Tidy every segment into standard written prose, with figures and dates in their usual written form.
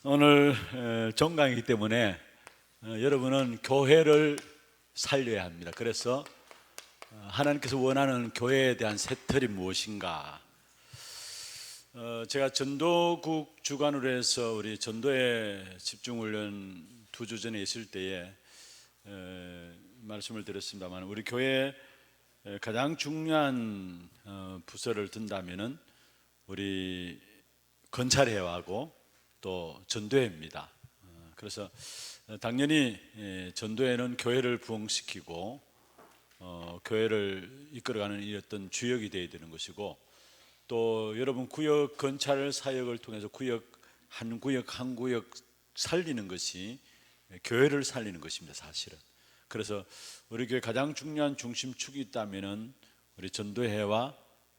오늘 종강이기 때문에 여러분은 교회를 살려야 합니다. 그래서 하나님께서 원하는 교회에 대한 새틀이 무엇인가? 제가 전도국 주관으로 해서 우리 전도에 집중훈련 2주 전에 있을 때에 말씀을 드렸습니다만, 우리 교회에 가장 중요한 부서를 든다면은 우리 건찰회하고 또 전도회입니다. 그래서 당연히 전도회는 교회를 부흥시키고 교회를 이끌어가는 이 어떤 주역이 되어야 되는 것이고, 또 여러분 구역 건찰 사역을 통해서 구역 한 구역 살리는 것이 교회를 살리는 것입니다, 사실은. 그래서 우리 교회 가장 중요한 중심축이 있다면은 우리 전도회와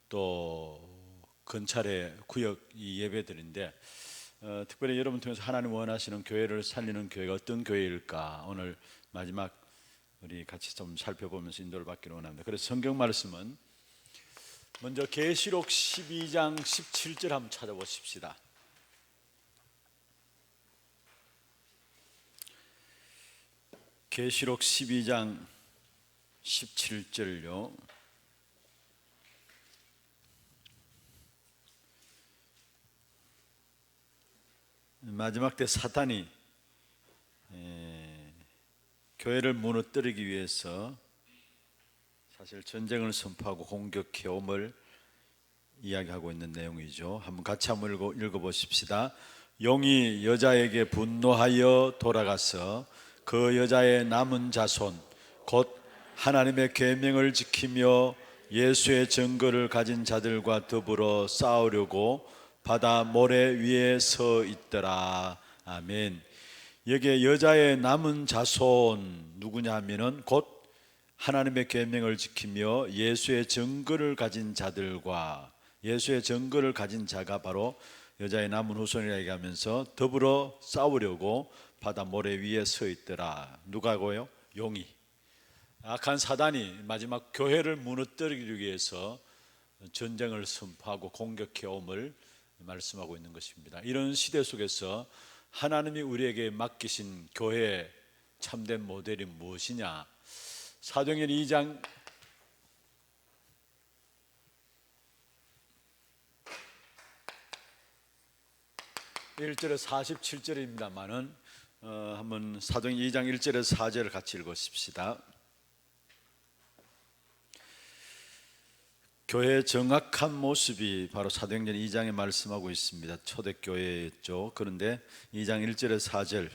또 건찰회 구역 이 예배들인데, 특별히 여러분 통해서 하나님 원하시는 교회를 살리는 교회가 어떤 교회일까, 오늘 마지막 우리 같이 좀 살펴보면서 인도를 받기를 원합니다. 그래서 성경 말씀은 먼저 계시록 12장 17절 한번 찾아보십시다. 계시록 12장 17절요. 마지막 때 사탄이 교회를 무너뜨리기 위해서 사실 전쟁을 선포하고 공격해옴을 이야기하고 있는 내용이죠. 같이 한번 읽어보십시다. 용이 여자에게 분노하여 돌아가서 그 여자의 남은 자손 곧 하나님의 계명을 지키며 예수의 증거를 가진 자들과 더불어 싸우려고 바다 모래 위에 서 있더라. 아멘. 여기에 여자의 남은 자손 누구냐 하면은 곧 하나님의 계명을 지키며 예수의 증거를 가진 자들과, 예수의 증거를 가진 자가 바로 여자의 남은 후손이라 얘기하면서 더불어 싸우려고 바다 모래 위에 서 있더라. 누가고요? 용이. 악한 사단이 마지막 교회를 무너뜨리기 위해서 전쟁을 선포하고 공격해옴을 말씀하고 있는 것입니다. 이런 시대 속에서 하나님이 우리에게 맡기신 교회의 참된 모델이 무엇이냐? 사도행전 2장 1절에 47절입니다만은 한번 사도행전 2장 1절에서 4절을 같이 읽으십시다. 교회의 정확한 모습이 바로 사도행전 2장에 말씀하고 있습니다. 초대교회였죠. 그런데 2장 1절에서 4절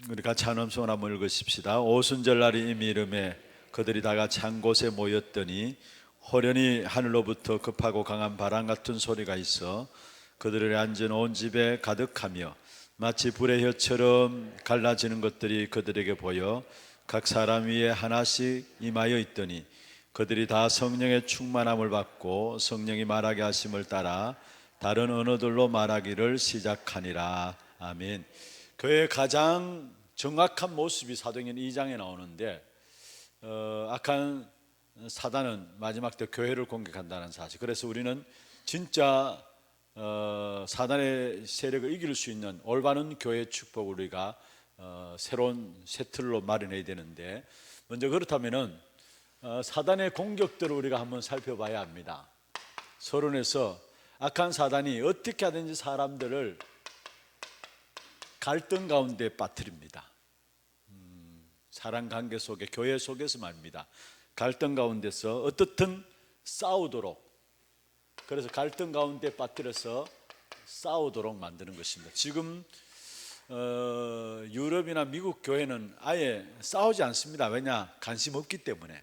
우리 같이 한 음성을 한번 읽으십시다. 오순절날이 이미 이름에 그들이 다 같이 한 곳에 모였더니 호련히 하늘로부터 급하고 강한 바람 같은 소리가 있어 그들의 앉은 온 집에 가득하며 마치 불의 혀처럼 갈라지는 것들이 그들에게 보여 각 사람 위에 하나씩 임하여 있더니 그들이 다 성령의 충만함을 받고 성령이 말하게 하심을 따라 다른 언어들로 말하기를 시작하니라. 아멘. 교회의 가장 정확한 모습이 사도행전 2장에 나오는데, 악한 사단은 마지막 때 교회를 공격한다는 사실. 그래서 우리는 진짜 사단의 세력을 이길 수 있는 올바른 교회의 축복을 우리가 새로운 새 틀로 마련해야 되는데, 먼저 그렇다면은 사단의 공격들을 우리가 한번 살펴봐야 합니다. 서론에서 악한 사단이 어떻게 하든지 사람들을 갈등 가운데 빠뜨립니다. 사람 관계 속에, 교회 속에서 말입니다. 갈등 가운데서 어떻든 싸우도록, 그래서 갈등 가운데 빠뜨려서 싸우도록 만드는 것입니다. 지금 유럽이나 미국 교회는 아예 싸우지 않습니다. 왜냐? 관심 없기 때문에.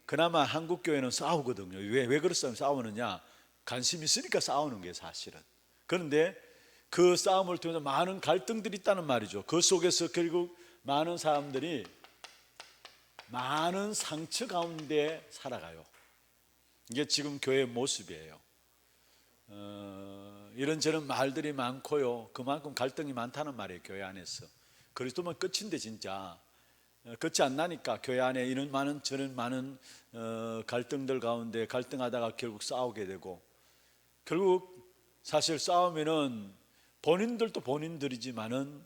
그나마 한국 교회는 싸우거든요. 왜 그렇게 싸우느냐? 관심 있으니까 싸우는 게 사실은. 그런데 그 싸움을 통해서 많은 갈등들이 있다는 말이죠. 그 속에서 결국 많은 사람들이 많은 상처 가운데 살아가요. 이게 지금 교회의 모습이에요. 이런저런 말들이 많고요. 그만큼 갈등이 많다는 말이에요, 교회 안에서. 그리스도면 끝인데 진짜 끝이 안 나니까 교회 안에 이런 많은 저런 많은 갈등들 가운데 갈등하다가 결국 싸우게 되고, 결국 사실 싸우면은 본인들도 본인들이지만은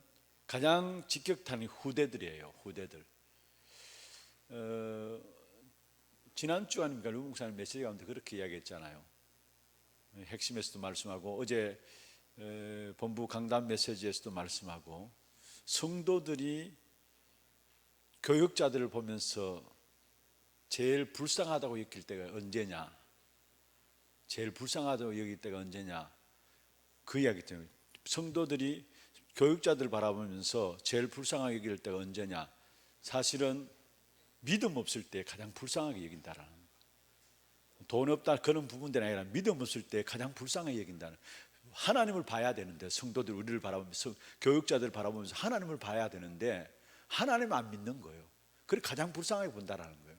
가장 직격탄이 후대들이에요. 후대들. 지난주 아닙니까? 류 목사님 메시지 가운데 그렇게 이야기했잖아요. 핵심에서도 말씀하고 어제 본부 강단 메시지에서도 말씀하고, 성도들이 교육자들을 보면서 제일 불쌍하다고 여길 때가 언제냐, 제일 불쌍하다고 여길 때가 언제냐, 그 이야기 때문에 성도들이 교육자들 바라보면서 제일 불쌍하게 여길 때가 언제냐, 사실은 믿음 없을 때 가장 불쌍하게 여긴다라는 거예요. 돈 없다 그런 부분들이 아니라 믿음 없을 때 가장 불쌍하게 여긴다는, 하나님을 봐야 되는데, 성도들 우리를 바라보면서, 교육자들 바라보면서 하나님을 봐야 되는데 하나님 안 믿는 거예요. 그래 가장 불쌍하게 본다라는 거예요.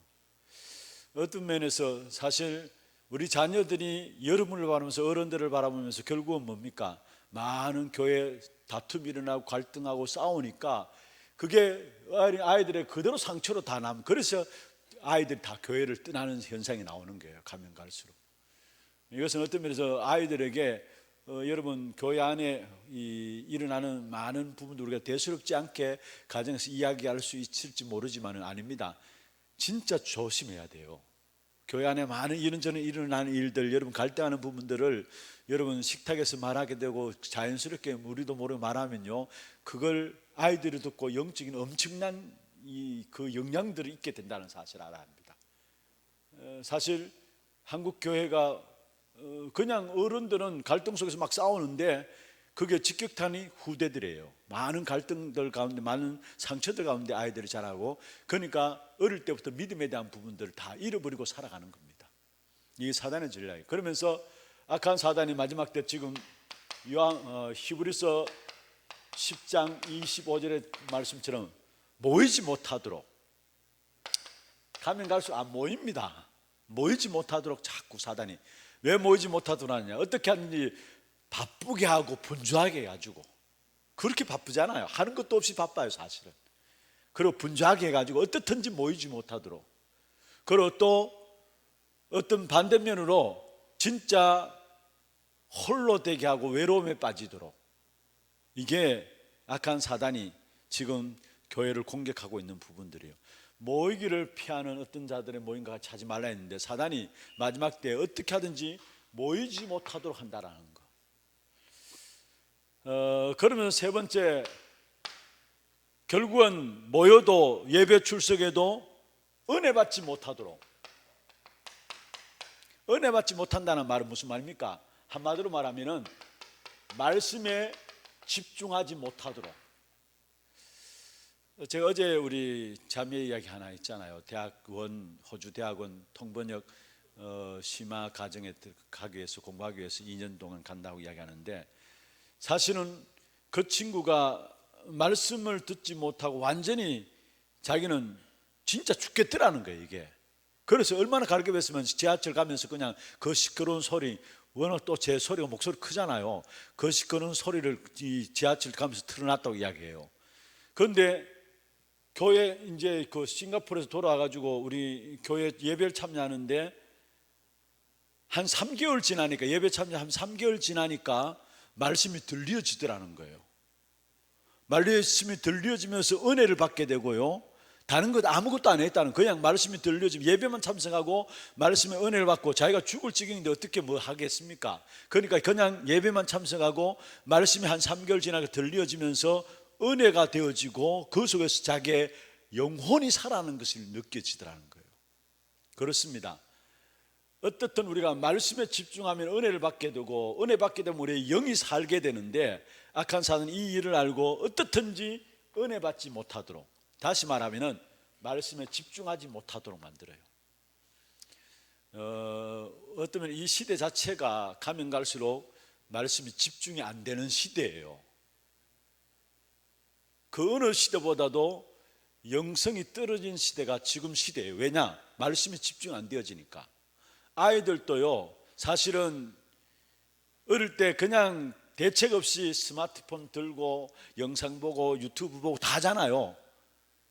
어떤 면에서 사실 우리 자녀들이 여러분을 바라보면서, 어른들을 바라보면서 결국은 뭡니까? 많은 교회 다툼이 일어나고 갈등하고 싸우니까 그게 아이들의 그대로 상처로 다 남고, 그래서 아이들이 다 교회를 떠나는 현상이 나오는 거예요. 가면 갈수록. 이것은 어떤 면에서 아이들에게 여러분 교회 안에 일어나는 많은 부분도 우리가 대수롭지 않게 가정에서 이야기할 수 있을지 모르지만은 아닙니다. 진짜 조심해야 돼요. 교회 안에 많은 이런저런 일어나는 일들, 여러분 갈등하는 부분들을 여러분 식탁에서 말하게 되고 자연스럽게 우리도 모르게 말하면요, 그걸 아이들이 듣고 영적인 엄청난 그 영향들이 있게 된다는 사실을 알아야 합니다. 사실 한국 교회가 그냥 어른들은 갈등 속에서 막 싸우는데 그게 직격탄이 후대들이에요. 많은 갈등들 가운데, 많은 상처들 가운데 아이들이 자라고, 그러니까 어릴 때부터 믿음에 대한 부분들을 다 잃어버리고 살아가는 겁니다. 이게 사단의 전략이에요. 그러면서 악한 사단이 마지막 때 지금 히브리서 10장 25절의 말씀처럼 모이지 못하도록, 가면 갈수록 안 모입니다. 모이지 못하도록 자꾸 사단이, 왜 모이지 못하도록 하느냐, 어떻게 하는지 바쁘게 하고 분주하게 해가지고, 그렇게 바쁘잖아요. 하는 것도 없이 바빠요 사실은. 그리고 분주하게 해가지고 어떻든지 모이지 못하도록, 그리고 또 어떤 반대면으로 진짜 홀로 되게 하고 외로움에 빠지도록, 이게 악한 사단이 지금 교회를 공격하고 있는 부분들이에요. 모이기를 피하는 어떤 자들의 모임과 같이 하지 말라 했는데, 사단이 마지막 때 어떻게 하든지 모이지 못하도록 한다라는 거. 그러면 세 번째, 결국은 모여도 예배 출석에도 은혜 받지 못하도록. 은혜 받지 못한다는 말은 무슨 말입니까? 한마디로 말하면은 말씀에 집중하지 못하도록. 제가 어제 우리 자매 이야기 하나 있잖아요. 대학원, 호주 대학원 통번역 심화 과정에 가기 위해서, 공부하기 위해서 2년 동안 간다고 이야기하는데, 사실은 그 친구가 말씀을 듣지 못하고 완전히 자기는 진짜 죽겠더라는 거예요 이게. 그래서 얼마나 가르쳐 뵀으면 지하철 가면서 그냥 그 시끄러운 소리, 워낙 또 제 소리가 목소리 크잖아요. 그 시끄러운 소리를 이 지하철 가면서 틀어놨다고 이야기해요. 그런데 교회 이제 그 싱가포르에서 돌아와가지고 우리 교회 예배를 참여하는데 한 3개월 지나니까, 예배 참여 한 3개월 지나니까 말씀이 들려지더라는 거예요. 말씀이 들려지면서 은혜를 받게 되고요, 다른 것 아무것도 안 했다는, 그냥 말씀이 들려지면 예배만 참석하고 말씀의 은혜를 받고, 자기가 죽을 지경인데 어떻게 뭐 하겠습니까? 그러니까 그냥 예배만 참석하고 말씀이 한 3개월 지나게 들려지면서 은혜가 되어지고 그 속에서 자기의 영혼이 살아나는 것이 느껴지더라는 거예요. 그렇습니다. 어떻든 우리가 말씀에 집중하면 은혜를 받게 되고, 은혜 받게 되면 우리의 영이 살게 되는데, 악한 사단은 이 일을 알고 어떻든지 은혜 받지 못하도록, 다시 말하면 말씀에 집중하지 못하도록 만들어요. 어쩌면 이 시대 자체가 가면 갈수록 말씀이 집중이 안 되는 시대예요. 그 어느 시대보다도 영성이 떨어진 시대가 지금 시대예요. 왜냐? 말씀이 집중 안 되어지니까. 아이들도요, 사실은 어릴 때 그냥 대책 없이 스마트폰 들고 영상 보고 유튜브 보고 다 하잖아요.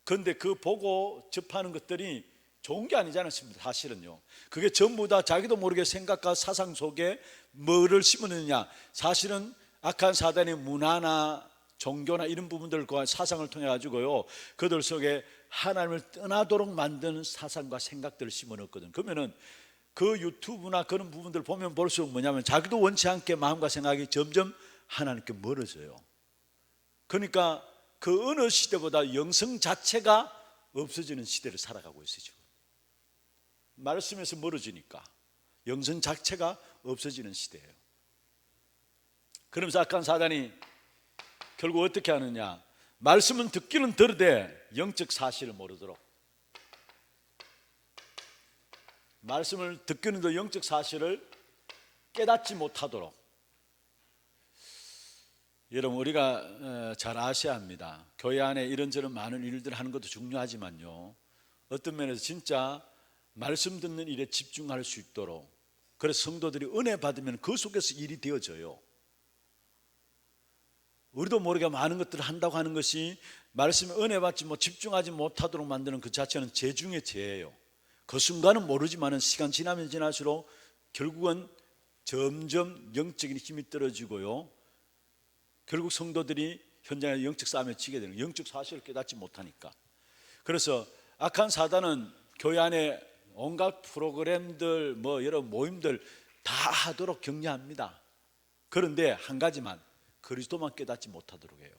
그런데 그 보고 접하는 것들이 좋은 게 아니지 않습니까? 사실은요. 그게 전부 다 자기도 모르게 생각과 사상 속에 뭐를 심었느냐, 사실은 악한 사단의 문화나 종교나 이런 부분들과 사상을 통해 가지고요, 그들 속에 하나님을 떠나도록 만드는 사상과 생각들을 심어넣거든. 그러면은 그 유튜브나 그런 부분들 보면 볼수록 뭐냐면 자기도 원치 않게 마음과 생각이 점점 하나님께 멀어져요. 그러니까 그 어느 시대보다 영성 자체가 없어지는 시대를 살아가고 있어요. 지금 말씀에서 멀어지니까 영성 자체가 없어지는 시대예요. 그러면서 악한 사단이 결국 어떻게 하느냐, 말씀은 듣기는 들으되 영적 사실을 모르도록, 말씀을 듣기는 더 영적 사실을 깨닫지 못하도록. 여러분, 우리가 잘 아셔야 합니다. 교회 안에 이런저런 많은 일들 하는 것도 중요하지만요, 어떤 면에서 진짜 말씀 듣는 일에 집중할 수 있도록, 그래서 성도들이 은혜 받으면 그 속에서 일이 되어져요. 우리도 모르게 많은 것들을 한다고 하는 것이 말씀에 은혜 받지 집중하지 못하도록 만드는 그 자체는 죄 중에 죄예요. 그 순간은 모르지만 시간 지나면 지날수록 결국은 점점 영적인 힘이 떨어지고요, 결국 성도들이 현장에 영적 싸움에 치게 되는, 영적 사실을 깨닫지 못하니까. 그래서 악한 사단은 교회 안에 온갖 프로그램들, 여러 모임들 다 하도록 격려합니다. 그런데 한 가지만, 그리스도만 깨닫지 못하도록 해요.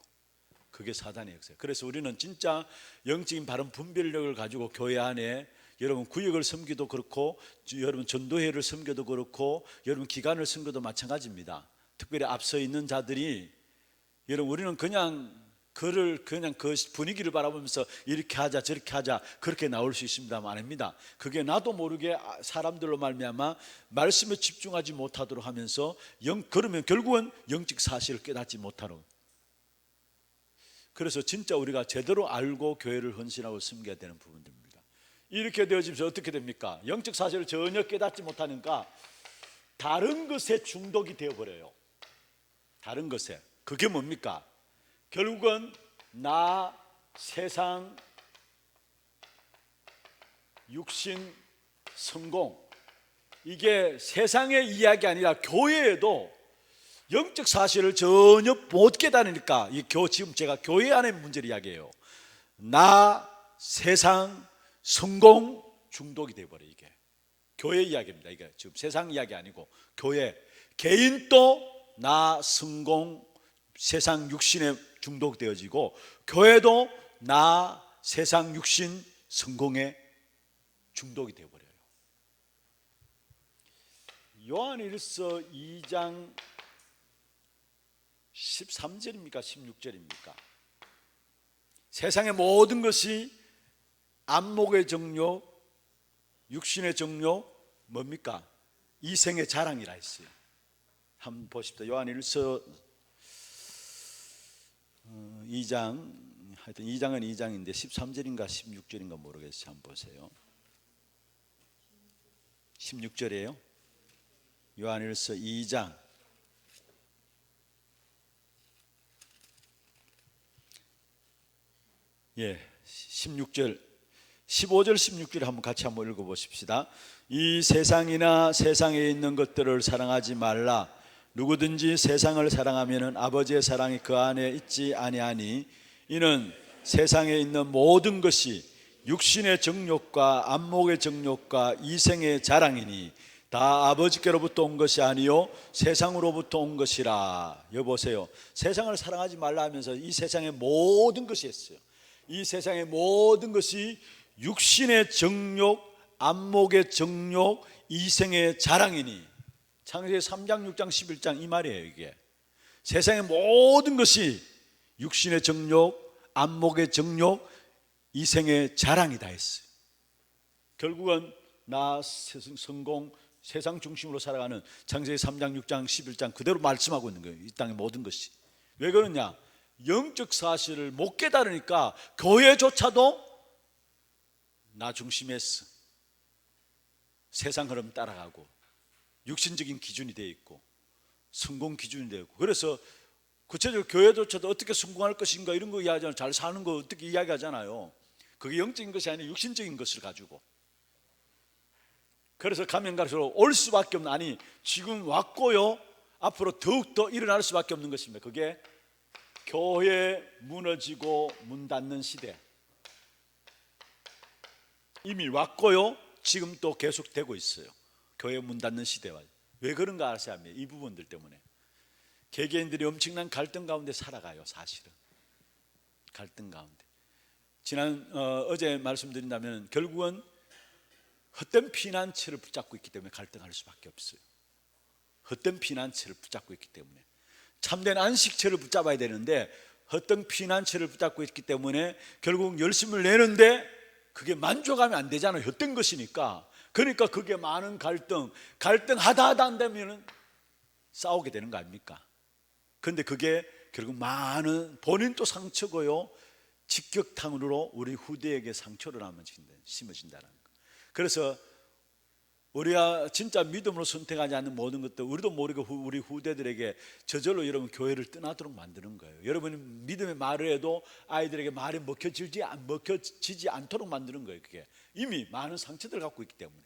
그게 사단의 역사예요. 그래서 우리는 진짜 영적인 바른 분별력을 가지고 교회 안에 여러분 구역을 섬기도 그렇고, 여러분 전도회를 섬겨도 그렇고, 여러분 기관을 섬겨도 마찬가지입니다. 특별히 앞서 있는 자들이, 여러분 우리는 그냥 그 분위기를 바라보면서 이렇게 하자 저렇게 하자 그렇게 나올 수 있습니다만 아닙니다. 그게 나도 모르게 사람들로 말미암아 말씀에 집중하지 못하도록 하면서 그러면 결국은 영적 사실을 깨닫지 못하는. 그래서 진짜 우리가 제대로 알고 교회를 헌신하고 섬겨야 되는 부분들입니다. 이렇게 되어지면서 어떻게 됩니까? 영적 사실을 전혀 깨닫지 못하니까 다른 것에 중독이 되어버려요. 다른 것에. 그게 뭡니까? 결국은 나, 세상, 육신, 성공, 이게 세상의 이야기 아니라 교회에도 영적 사실을 전혀 못 깨달으니까, 지금 제가 교회 안의 문제를 이야기해요. 나, 세상, 성공 중독이 되어버려요. 이게 교회 이야기입니다. 이게 지금 세상 이야기 아니고 교회, 개인도 나, 성공, 세상, 육신에 중독되어지고, 교회도 나, 세상, 육신, 성공에 중독이 되어버려요. 요한일서 2장 13절입니까 16절입니까? 세상의 모든 것이 안목의 정욕, 육신의 정욕, 뭡니까? 이생의 자랑이라 했어요. 한번 보십시다. 요한일서 2장, 하여튼 2장은 2장인데 13절인가 16절인가 모르겠어요. 한번 보세요. 16절이에요. 요한일서 2장 예, 16절, 15절 16절 한번 같이 한번 읽어보십시다. 이 세상이나 세상에 있는 것들을 사랑하지 말라. 누구든지 세상을 사랑하면 아버지의 사랑이 그 안에 있지 아니하니, 이는 세상에 있는 모든 것이 육신의 정욕과 안목의 정욕과 이생의 자랑이니 다 아버지께로부터 온 것이 아니요 세상으로부터 온 것이라. 여보세요, 세상을 사랑하지 말라 하면서 이 세상의 모든 것이 했어요. 이 세상의 모든 것이 육신의 정욕, 안목의 정욕, 이생의 자랑이니. 창세기 3장, 6장, 11장 이 말이에요. 이게 세상의 모든 것이 육신의 정욕, 안목의 정욕, 이생의 자랑이다 했어요. 결국은 나, 성공, 세상 중심으로 살아가는 창세기 3장, 6장, 11장 그대로 말씀하고 있는 거예요. 이 땅의 모든 것이. 왜 그러냐? 영적 사실을 못 깨달으니까 교회조차도 나 중심에서 세상 흐름 따라가고 육신적인 기준이 되어 있고 성공 기준이 되어 있고, 그래서 구체적으로 교회조차도 어떻게 성공할 것인가 이런 거 이야기하잖아요. 잘 사는 거 어떻게 이야기하잖아요. 그게 영적인 것이 아니라 육신적인 것을 가지고. 그래서 가면 갈수록 올 수밖에 없는, 아니 지금 왔고요, 앞으로 더욱더 일어날 수밖에 없는 것입니다. 그게 교회 무너지고 문 닫는 시대. 이미 왔고요, 지금 또 계속되고 있어요. 교회 문 닫는 시대와. 왜 그런가 아셔야 합니다. 이 부분들 때문에 개개인들이 엄청난 갈등 가운데 살아가요. 사실은 갈등 가운데. 어제 말씀드린다면 결국은 헛된 피난처를 붙잡고 있기 때문에 갈등할 수밖에 없어요. 헛된 피난처를 붙잡고 있기 때문에. 참된 안식처를 붙잡아야 되는데 헛된 피난처를 붙잡고 있기 때문에 결국 열심을 내는데 그게 만족하면 안 되잖아요. 헛된 것이니까. 그러니까 그게 많은 갈등하다 한다면 싸우게 되는 거 아닙니까? 그런데 그게 결국 많은 본인도 상처고요, 직격탄으로 우리 후대에게 상처를 심어진다는 거. 그래서 우리가 진짜 믿음으로 선택하지 않는 모든 것들, 우리도 모르게 우리 후대들에게 저절로 여러분 교회를 떠나도록 만드는 거예요. 여러분이 믿음의 말을 해도 아이들에게 말이 먹혀지지 않도록 만드는 거예요. 그게 이미 많은 상처들을 갖고 있기 때문에.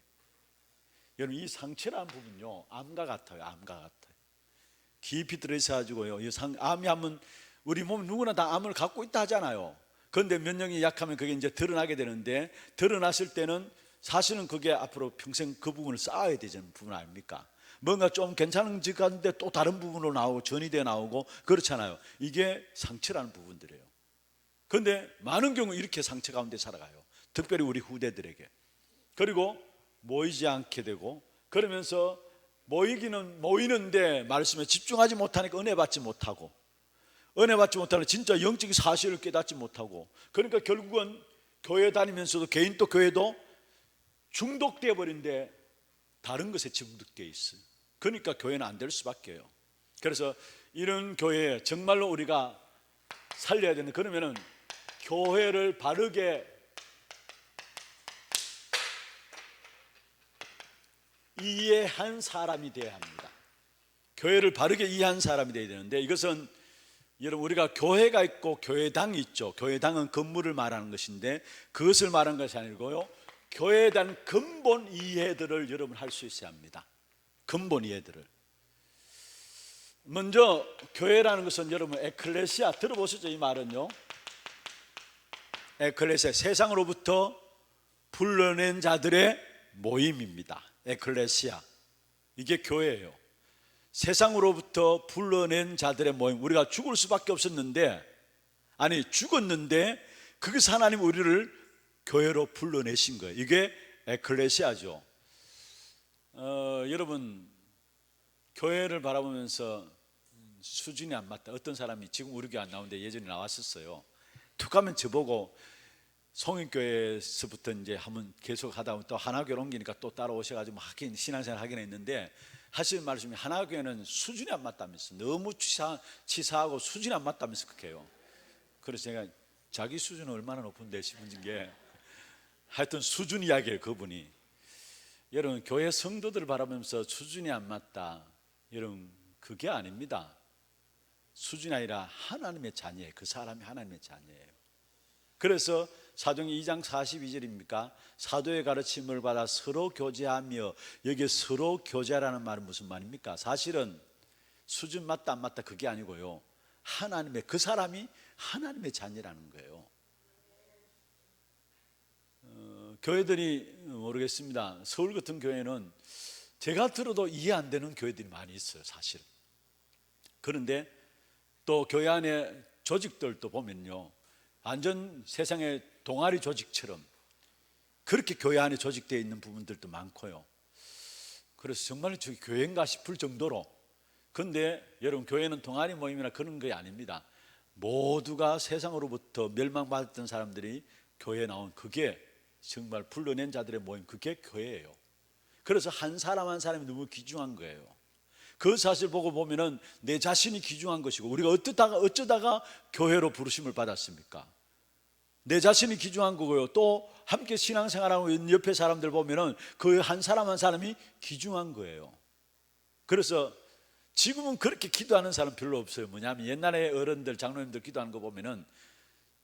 여러분, 이 상처라는 부분요, 암과 같아요. 암과 같아요. 깊이 들어있어가지고요, 암이 하면 우리 몸 누구나 다 암을 갖고 있다 하잖아요. 그런데 면역이 약하면 그게 이제 드러나게 되는데, 드러났을 때는 사실은 그게 앞으로 평생 그 부분을 쌓아야 되는 부분 아닙니까? 뭔가 좀 괜찮은지간데 또 다른 부분으로 나오고 전이돼 나오고 그렇잖아요. 이게 상처라는 부분들이에요. 그런데 많은 경우 이렇게 상처 가운데 살아가요. 특별히 우리 후대들에게. 그리고 모이지 않게 되고, 그러면서 모이는데 말씀에 집중하지 못하니까 은혜 받지 못하고, 진짜 영적인 사실을 깨닫지 못하고, 그러니까 결국은 교회 다니면서도 개인 또 교회도 중독되어 버린데 다른 것에 중독되어 있어요. 그러니까 교회는 안 될 수밖에요. 그래서 이런 교회 정말로 우리가 살려야 되는, 그러면은 교회를 바르게 이해한 사람이 되어야 합니다. 교회를 바르게 이해한 사람이 되어야 되는데, 이것은 여러분 우리가 교회가 있고 교회당이 있죠. 교회당은 건물을 말하는 것인데 그것을 말하는 것이 아니고요, 교회에 대한 근본 이해들을 여러분 할 수 있어야 합니다. 근본 이해들을. 먼저 교회라는 것은 여러분 에클레시아 들어보셨죠? 이 말은요, 에클레시아, 세상으로부터 불러낸 자들의 모임입니다. 에클레시아, 이게 교회예요. 세상으로부터 불러낸 자들의 모임. 우리가 죽을 수밖에 없었는데, 아니 죽었는데 거기서 하나님 우리를 교회로 불러내신 거예요. 이게 에클레시아죠. 여러분 교회를 바라보면서 수준이 안 맞다, 어떤 사람이 지금 우리 교회 안 나오는데 예전에 나왔었어요. 툭 하면 저보고 성인교회에서부터 이제 한번 계속 하다 보면 또 하나교회로 옮기니까 또 따라오셔가지고 하긴 신앙생활 하긴 했는데, 하시는 말씀이 하나교회는 수준이 안 맞다면서, 너무 치사하고 수준이 안 맞다면서 그렇게 해요. 그래서 제가 자기 수준은 얼마나 높은데 싶은 게, 하여튼 수준 이야기예요 그분이. 여러분 교회 성도들을 바라보면서 수준이 안 맞다, 여러분 그게 아닙니다. 수준이 아니라 하나님의 자녀예요. 그 사람이 하나님의 자녀예요. 그래서 사도행전 2장 42절입니까? 사도의 가르침을 받아 서로 교제하며, 여기에 서로 교제라는 말은 무슨 말입니까? 사실은 수준 맞다 안 맞다 그게 아니고요, 하나님의, 그 사람이 하나님의 자녀라는 거예요. 교회들이 모르겠습니다. 서울 같은 교회는 제가 들어도 이해 안 되는 교회들이 많이 있어요 사실은. 그런데 또 교회 안에 조직들도 보면요, 완전 세상의 동아리 조직처럼 그렇게 교회 안에 조직되어 있는 부분들도 많고요. 그래서 정말 저기 교회인가 싶을 정도로. 그런데 여러분 교회는 동아리 모임이나 그런 게 아닙니다. 모두가 세상으로부터 멸망받았던 사람들이 교회에 나온, 그게 정말 불러낸 자들의 모임, 그게 교회예요. 그래서 한 사람 한 사람이 너무 귀중한 거예요. 그 사실 보고 보면은 내 자신이 귀중한 것이고, 우리가 어쩌다가 교회로 부르심을 받았습니까? 내 자신이 귀중한 거고요. 또 함께 신앙생활하고 있는 옆에 사람들 보면은 그 한 사람 한 사람이 귀중한 거예요. 그래서 지금은 그렇게 기도하는 사람 별로 없어요. 뭐냐면 옛날에 어른들, 장로님들 기도하는 거 보면은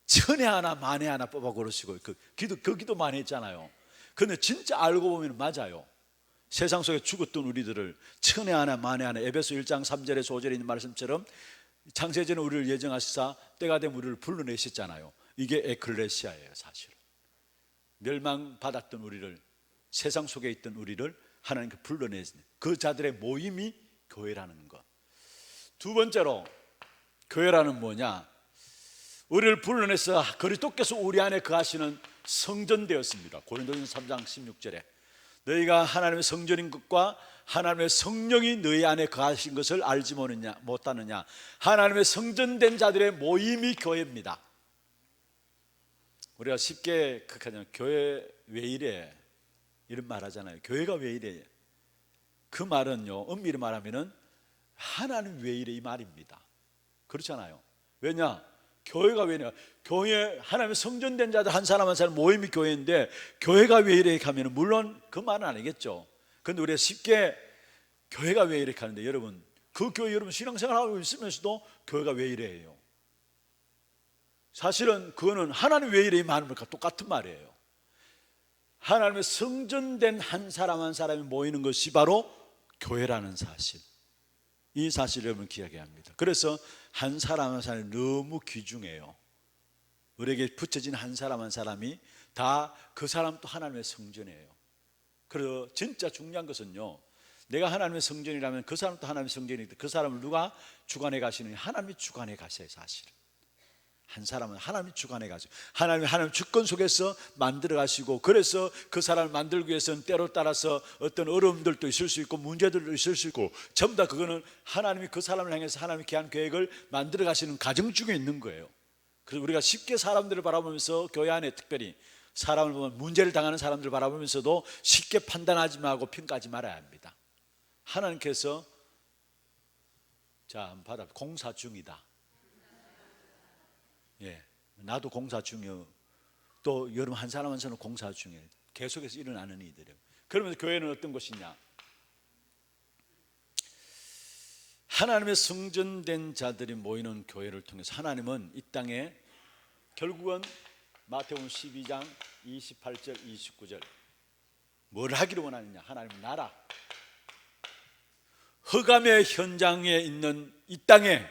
천에 하나 만에 하나 뽑아 고르시고 그 기도 많이 했잖아요. 근데 진짜 알고 보면 맞아요. 세상 속에 죽었던 우리들을 천에 하나 만에 하나, 에베소 1장 3절에 5절에 있는 말씀처럼 창세전에 우리를 예정하시사 때가 되면 우리를 불러내셨잖아요. 이게 에클레시아예요. 사실 멸망받았던 우리를, 세상 속에 있던 우리를 하나님께 불러내신 그 자들의 모임이 교회라는 것. 두 번째로 교회라는 뭐냐? 우리를 불러내서 그리스도께서 우리 안에 거하시는 성전 되었습니다. 고린도전서 3장 16절에 너희가 하나님의 성전인 것과 하나님의 성령이 너희 안에 거하신 것을 알지 못하느냐. 하나님의 성전된 자들의 모임이 교회입니다. 우리가 쉽게 그냥 교회 왜 이래 이런 말 하잖아요. 교회가 왜 이래? 그 말은요, 엄밀히 말하면은 하나님 왜 이래 이 말입니다. 그렇잖아요. 왜냐? 교회가 왜냐? 교회 하나님의 성전된 자들 한 사람 한 사람 모임이 교회인데 교회가 왜 이래 하면은 물론 그 말은 아니겠죠. 근데 우리가 쉽게 교회가 왜 이래 하는데 여러분, 그 교회 여러분 신앙생활하고 있으면서도 교회가 왜 이래요? 사실은 그거는 하나님 왜 이래 이 말과 똑같은 말이에요. 하나님의 성전된 한 사람 한 사람이 모이는 것이 바로 교회라는 사실, 이 사실을 여러분 기억해야 합니다. 그래서 한 사람 한 사람이 너무 귀중해요. 우리에게 붙여진 한 사람 한 사람이 다 그 사람도 하나님의 성전이에요. 그래서 진짜 중요한 것은요, 내가 하나님의 성전이라면 그 사람도 하나님의 성전인데 그 사람을 누가 주관해 가시느냐? 하나님이 주관해 가셔요. 사실은 한 사람은 하나님이 주관해 가지고 하나님 주권 속에서 만들어 가시고, 그래서 그 사람을 만들기 위해서는 때로 따라서 어떤 어려움들도 있을 수 있고 문제들도 있을 수 있고, 전부 다 그거는 하나님이 그 사람을 향해서 하나님이 귀한 계획을 만들어 가시는 과정 중에 있는 거예요. 그래서 우리가 쉽게 사람들을 바라보면서, 교회 안에 특별히 사람을 보면 문제를 당하는 사람들을 바라보면서도 쉽게 판단하지 말고 평가하지 말아야 합니다. 하나님께서 자, 한번 받아, 공사 중이다. 예, 나도 공사 중이요. 또 여러분 한 사람 한 사람 공사 중이에요. 계속해서 일어나는 일들이에요. 그러면서 교회는 어떤 것이냐? 하나님의 성전된 자들이 모이는 교회를 통해서 하나님은 이 땅에 결국은 마태복음 12장 28절 29절 뭘 하기를 원하느냐? 하나님의 나라, 흑암의 현장에 있는 이 땅에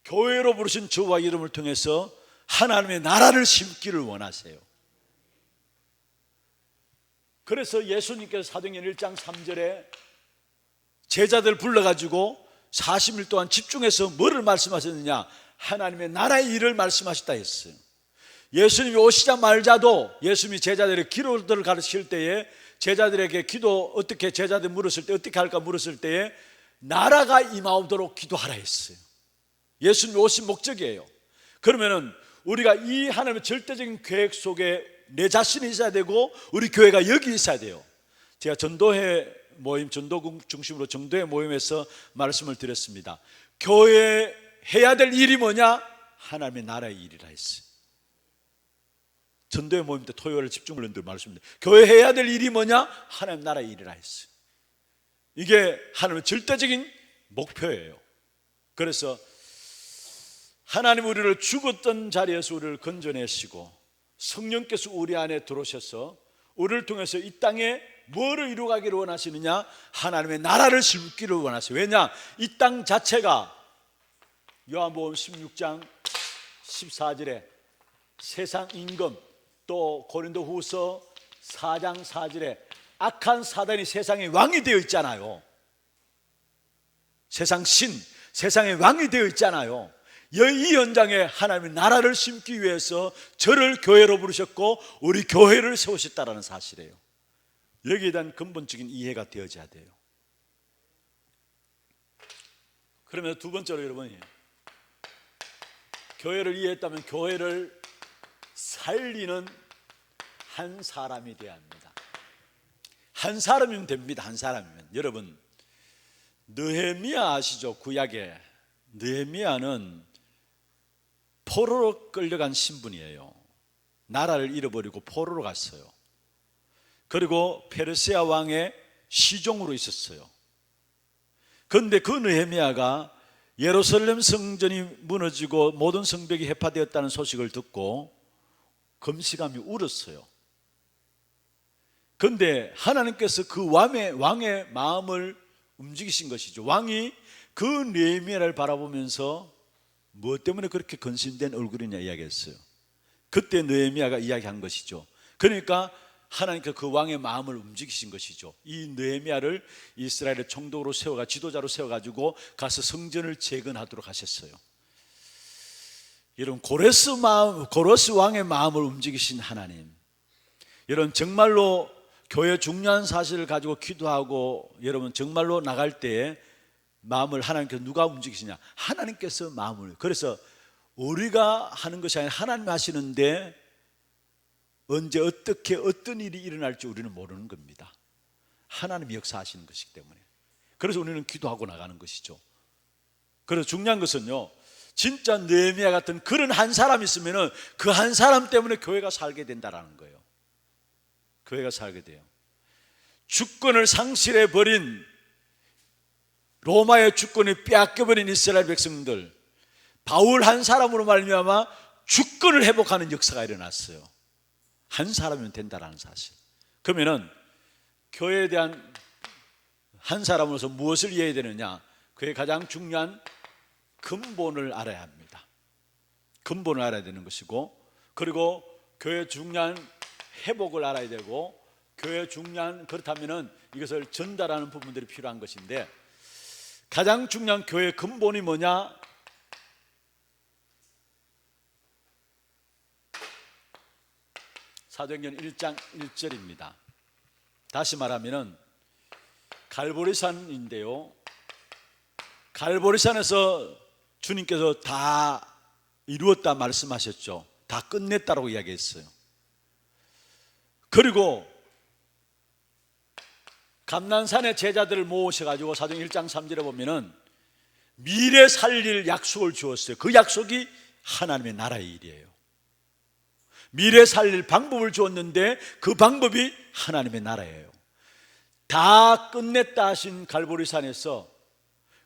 교회로 부르신 저와 이름을 통해서 하나님의 나라를 심기를 원하세요. 그래서 예수님께서 사도행전 1장 3절에 제자들 불러가지고 40일 동안 집중해서 뭐를 말씀하셨느냐? 하나님의 나라의 일을 말씀하셨다 했어요. 예수님이 오시자마자도 예수님이 제자들의 기도들을 가르칠 때에 제자들에게 기도 어떻게, 제자들 물었을 때 어떻게 할까 물었을 때에 나라가 임하오도록 기도하라 했어요. 예수님이 오신 목적이에요. 그러면은 우리가 이 하나님의 절대적인 계획 속에 내 자신이 있어야 되고 우리 교회가 여기 있어야 돼요. 제가 전도회 모임, 전도 중심으로 전도회 모임에서 말씀을 드렸습니다. 교회 해야 될 일이 뭐냐? 하나님의 나라의 일이라 했어요. 전도회 모임 때 토요일에 집중을 했는데 말씀드립니다. 교회 해야 될 일이 뭐냐? 하나님 나라의 일이라 했어요. 이게 하나님의 절대적인 목표예요. 그래서 하나님 우리를 죽었던 자리에서 우리를 건져내시고 성령께서 우리 안에 들어오셔서 우리를 통해서 이 땅에 뭐를 이루가기를 원하시느냐? 하나님의 나라를 심기를 원하세요. 왜냐? 이 땅 자체가 요한복음 16장 14절에 세상 임금, 또 고린도후서 4장 4절에 악한 사단이 세상의 왕이 되어 있잖아요. 세상 신, 세상의 왕이 되어 있잖아요. 이 현장에 하나님의 나라를 심기 위해서 저를 교회로 부르셨고 우리 교회를 세우셨다는 사실이에요. 여기에 대한 근본적인 이해가 되어져야 돼요. 그러면 두 번째로 여러분이 교회를 이해했다면 교회를 살리는 한 사람이 되어야 합니다. 한 사람이면 됩니다. 한 사람이면. 여러분 느헤미야 아시죠? 구약에 느헤미야는 포로로 끌려간 신분이에요. 나라를 잃어버리고 포로로 갔어요. 그리고 페르시아 왕의 시종으로 있었어요. 그런데 그 느헤미야가 예루살렘 성전이 무너지고 모든 성벽이 해파되었다는 소식을 듣고 금시감이 울었어요. 그런데 하나님께서 그 왕의 마음을 움직이신 것이죠. 왕이 그 느헤미야를 바라보면서 무엇 때문에 그렇게 근심된 얼굴이냐 이야기했어요. 그때 느헤미야가 이야기한 것이죠. 그러니까 하나님께서 그 왕의 마음을 움직이신 것이죠. 이 느헤미야를 이스라엘의 총독으로 지도자로 세워가지고 가서 성전을 재건하도록 하셨어요. 여러분, 고레스 왕의 마음을 움직이신 하나님, 여러분 정말로 교회 중요한 사실을 가지고 기도하고 여러분 정말로 나갈 때에 마음을 하나님께서 누가 움직이시냐? 하나님께서 마음을. 그래서 우리가 하는 것이 아니라 하나님 하시는데 언제 어떻게 어떤 일이 일어날지 우리는 모르는 겁니다. 하나님이 역사하시는 것이기 때문에. 그래서 우리는 기도하고 나가는 것이죠. 그래서 중요한 것은요, 진짜 느헤미야 같은 그런 한 사람이 있으면 그 한 사람 때문에 교회가 살게 된다라는 거예요. 교회가 살게 돼요. 주권을 상실해버린, 로마의 주권을 빼앗겨버린 이스라엘 백성들, 바울 한 사람으로 말미암아 주권을 회복하는 역사가 일어났어요. 한 사람이면 된다라는 사실. 그러면은 교회에 대한 한 사람으로서 무엇을 이해해야 되느냐? 그의 가장 중요한 근본을 알아야 합니다. 근본을 알아야 되는 것이고, 그리고 교회의 중요한 회복을 알아야 되고, 교회의 중요한, 그렇다면은 이것을 전달하는 부분들이 필요한 것인데, 가장 중요한 교회의 근본이 뭐냐? 사도행전 1장 1절입니다. 다시 말하면은 갈보리산인데요, 갈보리산에서 주님께서 다 이루었다 말씀하셨죠. 다 끝냈다라고 이야기했어요. 그리고 감난산의 제자들을 모으셔가지고 사도행전 1장 3절에 보면은 미래 살릴 약속을 주었어요. 그 약속이 하나님의 나라의 일이에요. 미래 살릴 방법을 주었는데 그 방법이 하나님의 나라예요. 다 끝냈다 하신 갈보리산에서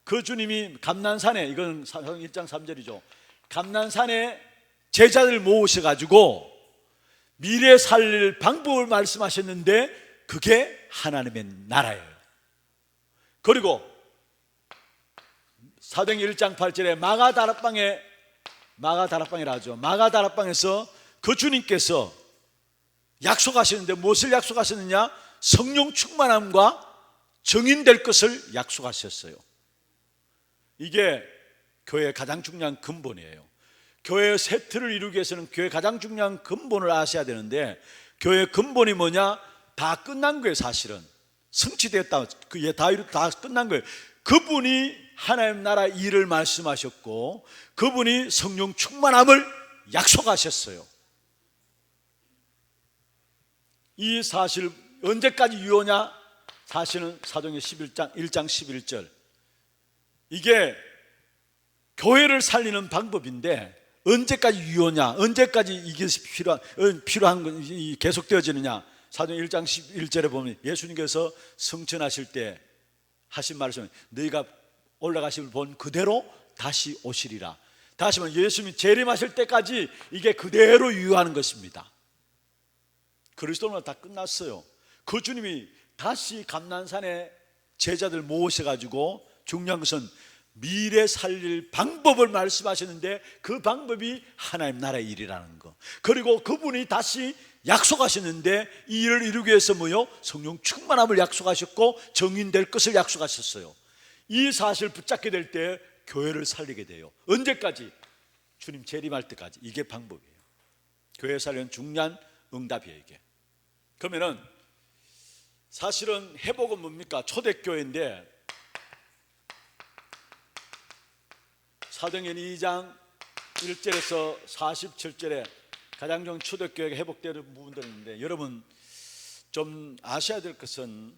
그 주님이 감난산에, 이건 사도행전 1장 3절이죠. 감난산에 제자들 모으셔가지고 미래 살릴 방법을 말씀하셨는데 그게 하나님의 나라예요. 그리고 사도행전 1장 8절에 마가다락방이라 하죠. 마가다락방에서 그 주님께서 약속하시는데 무엇을 약속하셨느냐? 성령 충만함과 정인될 것을 약속하셨어요. 이게 교회의 가장 중요한 근본이에요. 교회의 세트를 이루기 위해서는 교회의 가장 중요한 근본을 아셔야 되는데, 교회의 근본이 뭐냐? 다 끝난 거예요. 사실은 성취되었다. 다 끝난 거예요. 그분이 하나님 나라 일을 말씀하셨고 그분이 성령 충만함을 약속하셨어요. 이 사실 언제까지 유효냐? 사실은 사도행전 1장 11절, 이게 교회를 살리는 방법인데 언제까지 유효냐? 언제까지 이것이 필요한 건 계속되어지느냐? 사도행전 1장 11절에 보면 예수님께서 성천하실 때 하신 말씀, 너희가 올라가심을 본 그대로 다시 오시리라. 다시 말하면 예수님이 재림하실 때까지 이게 그대로 유효하는 것입니다. 그리스도는 다 끝났어요. 그 주님이 다시 감난산에 제자들 모으셔가지고 중요한 것은 미래 살릴 방법을 말씀하시는데 그 방법이 하나님 나라의 일이라는 거. 그리고 그분이 다시 약속하셨는데 이 일을 이루기 위해서 뭐요? 성령 충만함을 약속하셨고 정인될 것을 약속하셨어요. 이 사실 붙잡게 될 때 교회를 살리게 돼요. 언제까지? 주님 재림할 때까지. 이게 방법이에요. 교회 살리는 중요한 응답이에요, 이게. 그러면은 사실은 회복은 뭡니까? 초대교회인데 사도행전 2장 1절에서 47절에 가장 좋은 초대교회가 회복되는 부분들이 있는데, 여러분 좀 아셔야 될 것은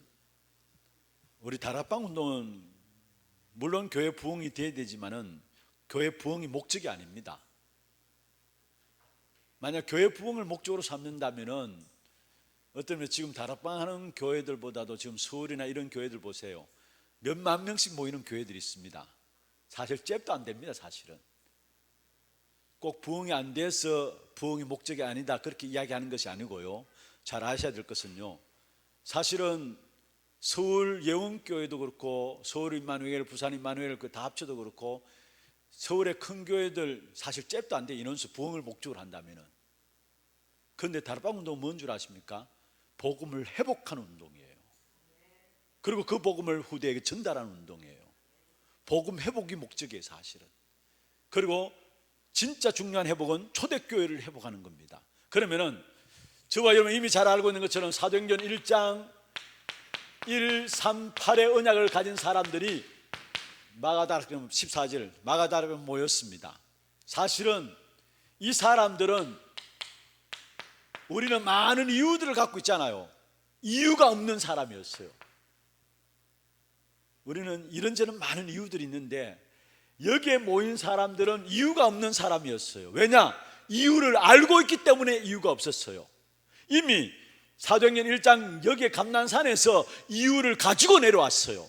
우리 다락방 운동은 물론 교회 부흥이 돼야 되지만은 교회 부흥이 목적이 아닙니다. 만약 교회 부흥을 목적으로 삼는다면은 어쩌면 지금 다락방 하는 교회들보다도 지금 서울이나 이런 교회들 보세요. 몇만 명씩 모이는 교회들이 있습니다. 사실 잽도 안 됩니다. 사실은 꼭 부흥이 안 돼서 부흥이 목적이 아니다 그렇게 이야기하는 것이 아니고요. 잘 아셔야 될 것은요, 사실은 서울 예원교회도 그렇고 서울 임마누엘, 부산 임마누엘 그 다 합쳐도 그렇고 서울의 큰 교회들 사실 잽도 안 돼, 인원수 부흥을 목적으로 한다면은. 그런데 다락방 운동은 뭔 줄 아십니까? 복음을 회복하는 운동이에요. 그리고 그 복음을 후대에게 전달하는 운동이에요. 복음 회복이 목적이에요, 사실은. 그리고 진짜 중요한 회복은 초대교회를 회복하는 겁니다. 그러면은 저와 여러분 이미 잘 알고 있는 것처럼 사도행전 1장 1, 3, 8의 언약을 가진 사람들이 마가다락방 14절 마가다락방에 모였습니다. 사실은 이 사람들은 우리는 많은 이유들을 갖고 있잖아요. 이유가 없는 사람이었어요. 우리는 이런저런 많은 이유들이 있는데 여기에 모인 사람들은 이유가 없는 사람이었어요. 왜냐? 이유를 알고 있기 때문에 이유가 없었어요. 이미 사도행전 1장 여기에 감난산에서 이유를 가지고 내려왔어요.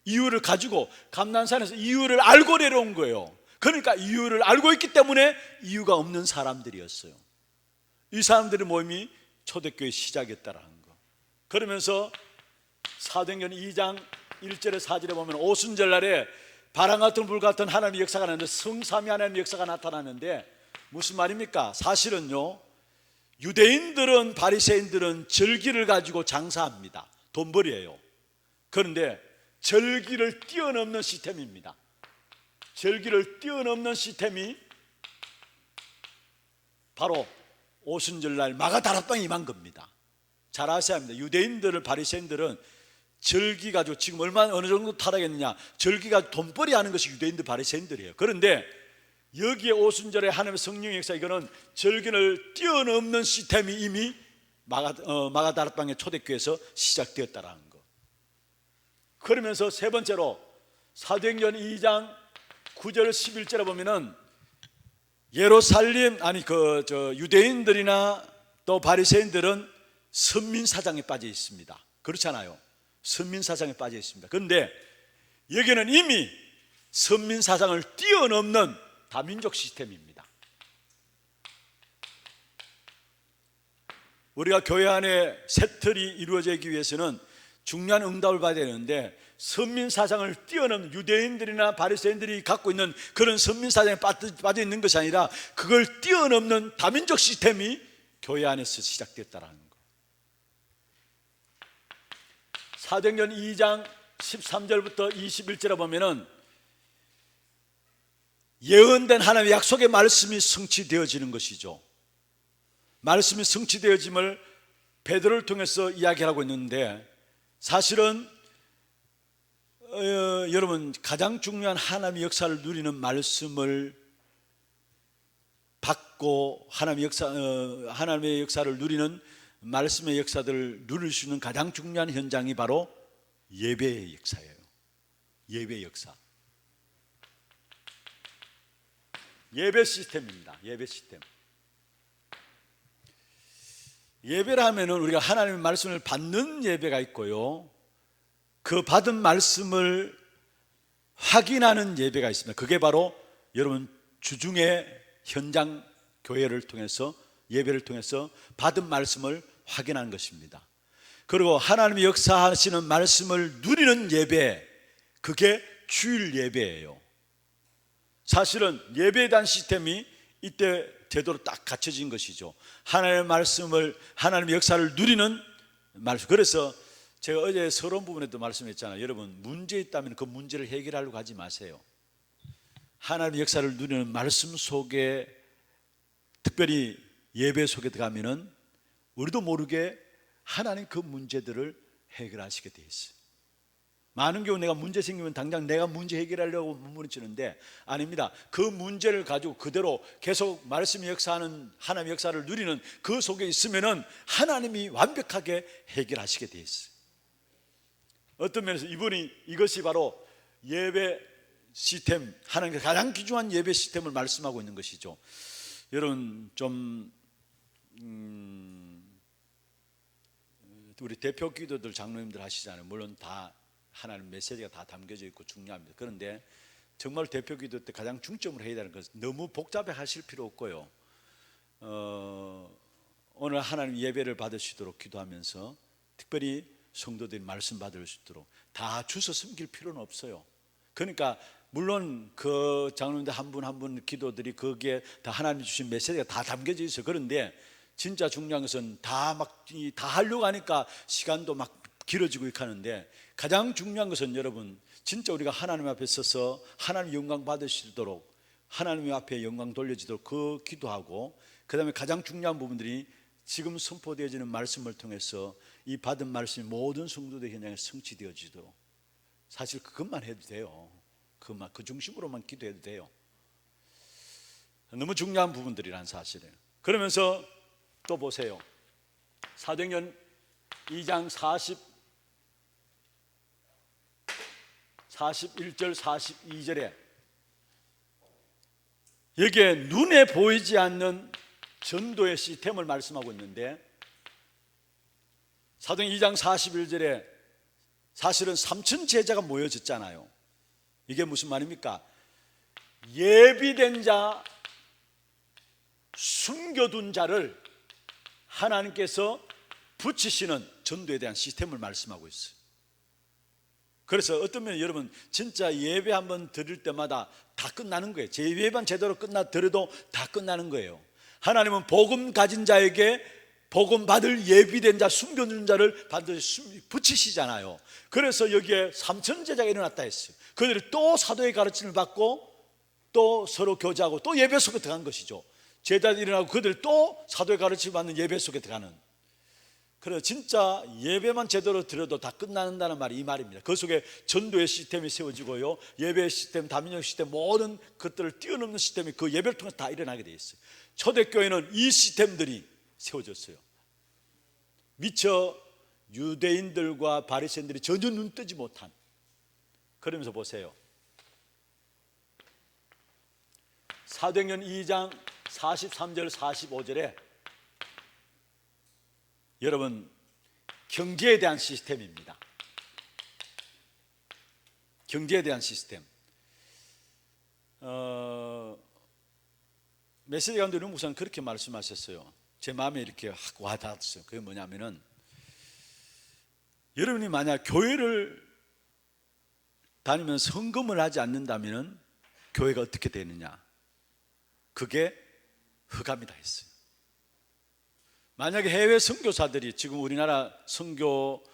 이유를 가지고 감난산에서 이유를 알고 내려온 거예요. 그러니까 이유를 알고 있기 때문에 이유가 없는 사람들이었어요. 이 사람들의 모임이 초대교회 시작이었다라는 거. 그러면서 사도행전 2장 1절에 4절에 보면 오순절 날에 바람 같은 불 같은 하나님의 역사가 나는데 성삼위 하나님의 역사가 나타나는데 무슨 말입니까? 사실은요, 유대인들은 바리새인들은 절기를 가지고 장사합니다. 돈벌이에요. 그런데 절기를 뛰어넘는 시스템입니다. 절기를 뛰어넘는 시스템이 바로 오순절날 마가다락방에 임한 겁니다. 잘 아셔야 합니다. 유대인들을 바리새인들은 절기 가지고 지금 어느 정도 타락했느냐, 절기 가지고 돈벌이 하는 것이 유대인들 바리새인들이에요. 그런데 여기에 오순절에 하나님의 성령의 역사, 이거는 절기를 뛰어넘는 시스템이 이미 마가다락방의 초대교회에서 시작되었다라는 거. 그러면서 세 번째로 사도행전 2장 9절 11절에 보면은 예루살렘 유대인들이나 또 바리새인들은 선민사상에 빠져 있습니다. 그렇잖아요. 선민사상에 빠져 있습니다. 그런데 여기는 이미 선민사상을 뛰어넘는 다민족 시스템입니다. 우리가 교회 안에 세틀이 이루어지기 위해서는 중요한 응답을 받아야 되는데 선민사상을 뛰어넘는 유대인들이나 바리새인들이 갖고 있는 그런 선민사상에 빠져 있는 것이 아니라 그걸 뛰어넘는 다민족 시스템이 교회 안에서 시작됐다는 거. 사도행전 2장 13절부터 21절에 보면은 예언된 하나님의 약속의 말씀이 성취되어지는 것이죠. 말씀이 성취되어짐을 베드로를 통해서 이야기하고 있는데 사실은 여러분 가장 중요한 하나님의 역사를 누리는 말씀을 받고 하나님의 역사를 누리는 말씀의 역사들을 누릴 수 있는 가장 중요한 현장이 바로 예배의 역사예요. 예배 역사. 예배 시스템입니다. 예배 시스템. 예배를 하면은 우리가 하나님의 말씀을 받는 예배가 있고요, 그 받은 말씀을 확인하는 예배가 있습니다. 그게 바로 여러분 주중에 현장 교회를 통해서 예배를 통해서 받은 말씀을 확인하는 것입니다. 그리고 하나님의 역사하시는 말씀을 누리는 예배, 그게 주일 예배예요. 사실은 예배에 대한 시스템이 이때 제대로 딱 갖춰진 것이죠. 하나님의 말씀을, 하나님의 역사를 누리는 말씀. 그래서 제가 어제 서론 부분에도 말씀했잖아요. 여러분 문제 있다면 그 문제를 해결하려고 하지 마세요. 하나님의 역사를 누리는 말씀 속에, 특별히 예배 속에 들어가면은 우리도 모르게 하나님 그 문제들을 해결하시게 돼 있어요. 많은 경우 내가 문제 생기면 당장 내가 문제 해결하려고 몸부림치는데 아닙니다. 그 문제를 가지고 그대로 계속 말씀의 역사하는 하나님의 역사를 누리는 그 속에 있으면은 하나님이 완벽하게 해결하시게 돼 있어요. 어떤 면에서 이것이 바로 예배 시스템, 하나님의 가장 귀중한 예배 시스템을 말씀하고 있는 것이죠. 여러분 좀 우리 대표 기도들 장로님들 하시잖아요. 물론 다 하나님 메시지가 다 담겨져 있고 중요합니다. 그런데 정말 대표 기도 때 가장 중점으로 해야 되는 것은 너무 복잡해 하실 필요 없고요, 오늘 하나님 예배를 받으시도록 기도하면서 특별히 성도들이 말씀 받을 수 있도록 다 주워 섬길 필요는 없어요. 그러니까 물론 그 장로님들 한 분 한 분 기도들이 거기에 다 하나님이 주신 메시지가 다 담겨져 있어요. 그런데 진짜 중요한 것은 다 하려고 하니까 시간도 막 길어지고 이렇게 하는데, 가장 중요한 것은 여러분 진짜 우리가 하나님 앞에 서서 하나님 영광 받으시도록, 하나님 앞에 영광 돌려지도록 그 기도하고, 그 다음에 가장 중요한 부분들이 지금 선포되어지는 말씀을 통해서 이 받은 말씀이 모든 성도들 현장에 성취되어지도록, 사실 그것만 해도 돼요. 그 중심으로만 기도해도 돼요. 너무 중요한 부분들이란 사실이에요. 그러면서 또 보세요. 사도행전 2장 41절 42절에 여기에 눈에 보이지 않는 전도의 시스템을 말씀하고 있는데, 사도행전 2장 41절에 사실은 3천 제자가 모여졌잖아요. 이게 무슨 말입니까? 예비된 자, 숨겨둔 자를 하나님께서 붙이시는 전도에 대한 시스템을 말씀하고 있어요. 그래서 어떤 면에 여러분 진짜 예배 한번 드릴 때마다 다 끝나는 거예요. 제 예배만 제대로 드려도 다 끝나는 거예요. 하나님은 복음 가진 자에게 복음 받을 예비된 자, 숨겨둔 자를 반드시 붙이시잖아요. 그래서 여기에 3천 제자가 일어났다 했어요. 그들이 또 사도의 가르침을 받고 또 서로 교제하고 또 예배 속에 들어간 것이죠. 제자들이 일어나고 그들 또 사도의 가르침을 받는 예배 속에 들어가는. 그래서 진짜 예배만 제대로 드려도 다 끝난다는 말이 이 말입니다. 그 속에 전도의 시스템이 세워지고요, 예배의 시스템, 다민족 시스템, 모든 것들을 뛰어넘는 시스템이 그 예배를 통해서 다 일어나게 돼 있어요. 초대교회는 이 시스템들이 세워졌어요. 미처 유대인들과 바리새인들이 전혀 눈뜨지 못한. 그러면서 보세요. 사도행전 2장 43절 45절에 여러분 경제에 대한 시스템입니다. 경제에 대한 시스템. 메시지 가운데 우리 목사는 그렇게 말씀하셨어요. 제 마음에 이렇게 확 와닿았어요. 그게 뭐냐면은, 여러분이 만약 교회를 다니면서 헌금을 하지 않는다면 교회가 어떻게 되느냐? 그게 흑암이다 했어요. 만약에 해외 선교사들이 지금 우리나라 선교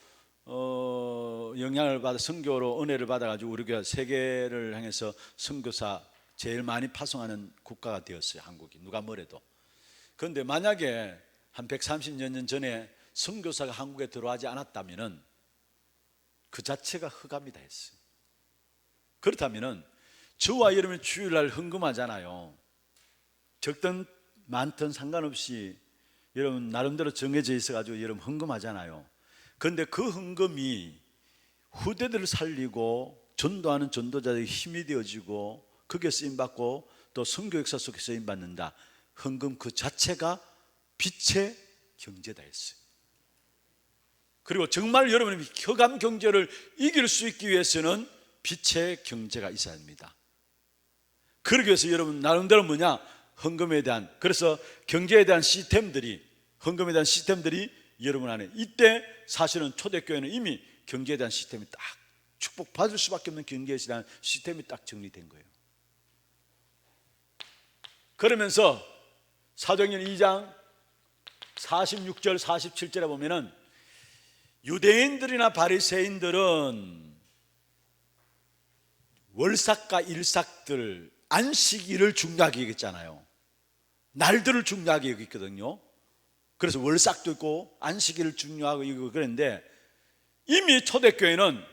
영향을 받아 선교로 은혜를 받아가지고 우리 교회 세계를 향해서 선교사 제일 많이 파송하는 국가가 되었어요. 한국이 누가 뭐래도. 그런데 만약에 한 130여 년 전에 선교사가 한국에 들어오지 않았다면 그 자체가 흑암이다 했어요. 그렇다면 저와 여러분이 주일날 헌금하잖아요. 적든 많든 상관없이 여러분 나름대로 정해져 있어가지고 여러분 헌금하잖아요. 그런데 그 헌금이 후대들을 살리고 전도하는 전도자들의 힘이 되어지고 그게 쓰임받고 또 선교 역사 속에 쓰임받는다. 헌금 그 자체가 빛의 경제다 했어요. 그리고 정말 여러분이 흑암 경제를 이길 수 있기 위해서는 빛의 경제가 있어야 합니다. 그러기 위해서 여러분 나름대로 뭐냐? 헌금에 대한, 그래서 경제에 대한 시스템들이, 헌금에 대한 시스템들이 여러분 안에, 이때 사실은 초대교회는 이미 경제에 대한 시스템이 딱 축복받을 수밖에 없는 경제에 대한 시스템이 딱 정리된 거예요. 그러면서 사도행전 2장 46절 47절에 보면은 유대인들이나 바리새인들은 월삭과 일삭들, 안식일을 중요하게 여겼잖아요. 날들을 중요하게 여겼거든요. 그래서 월삭도 있고 안식일을 중요하게 여기고 그랬는데, 이미 초대교회는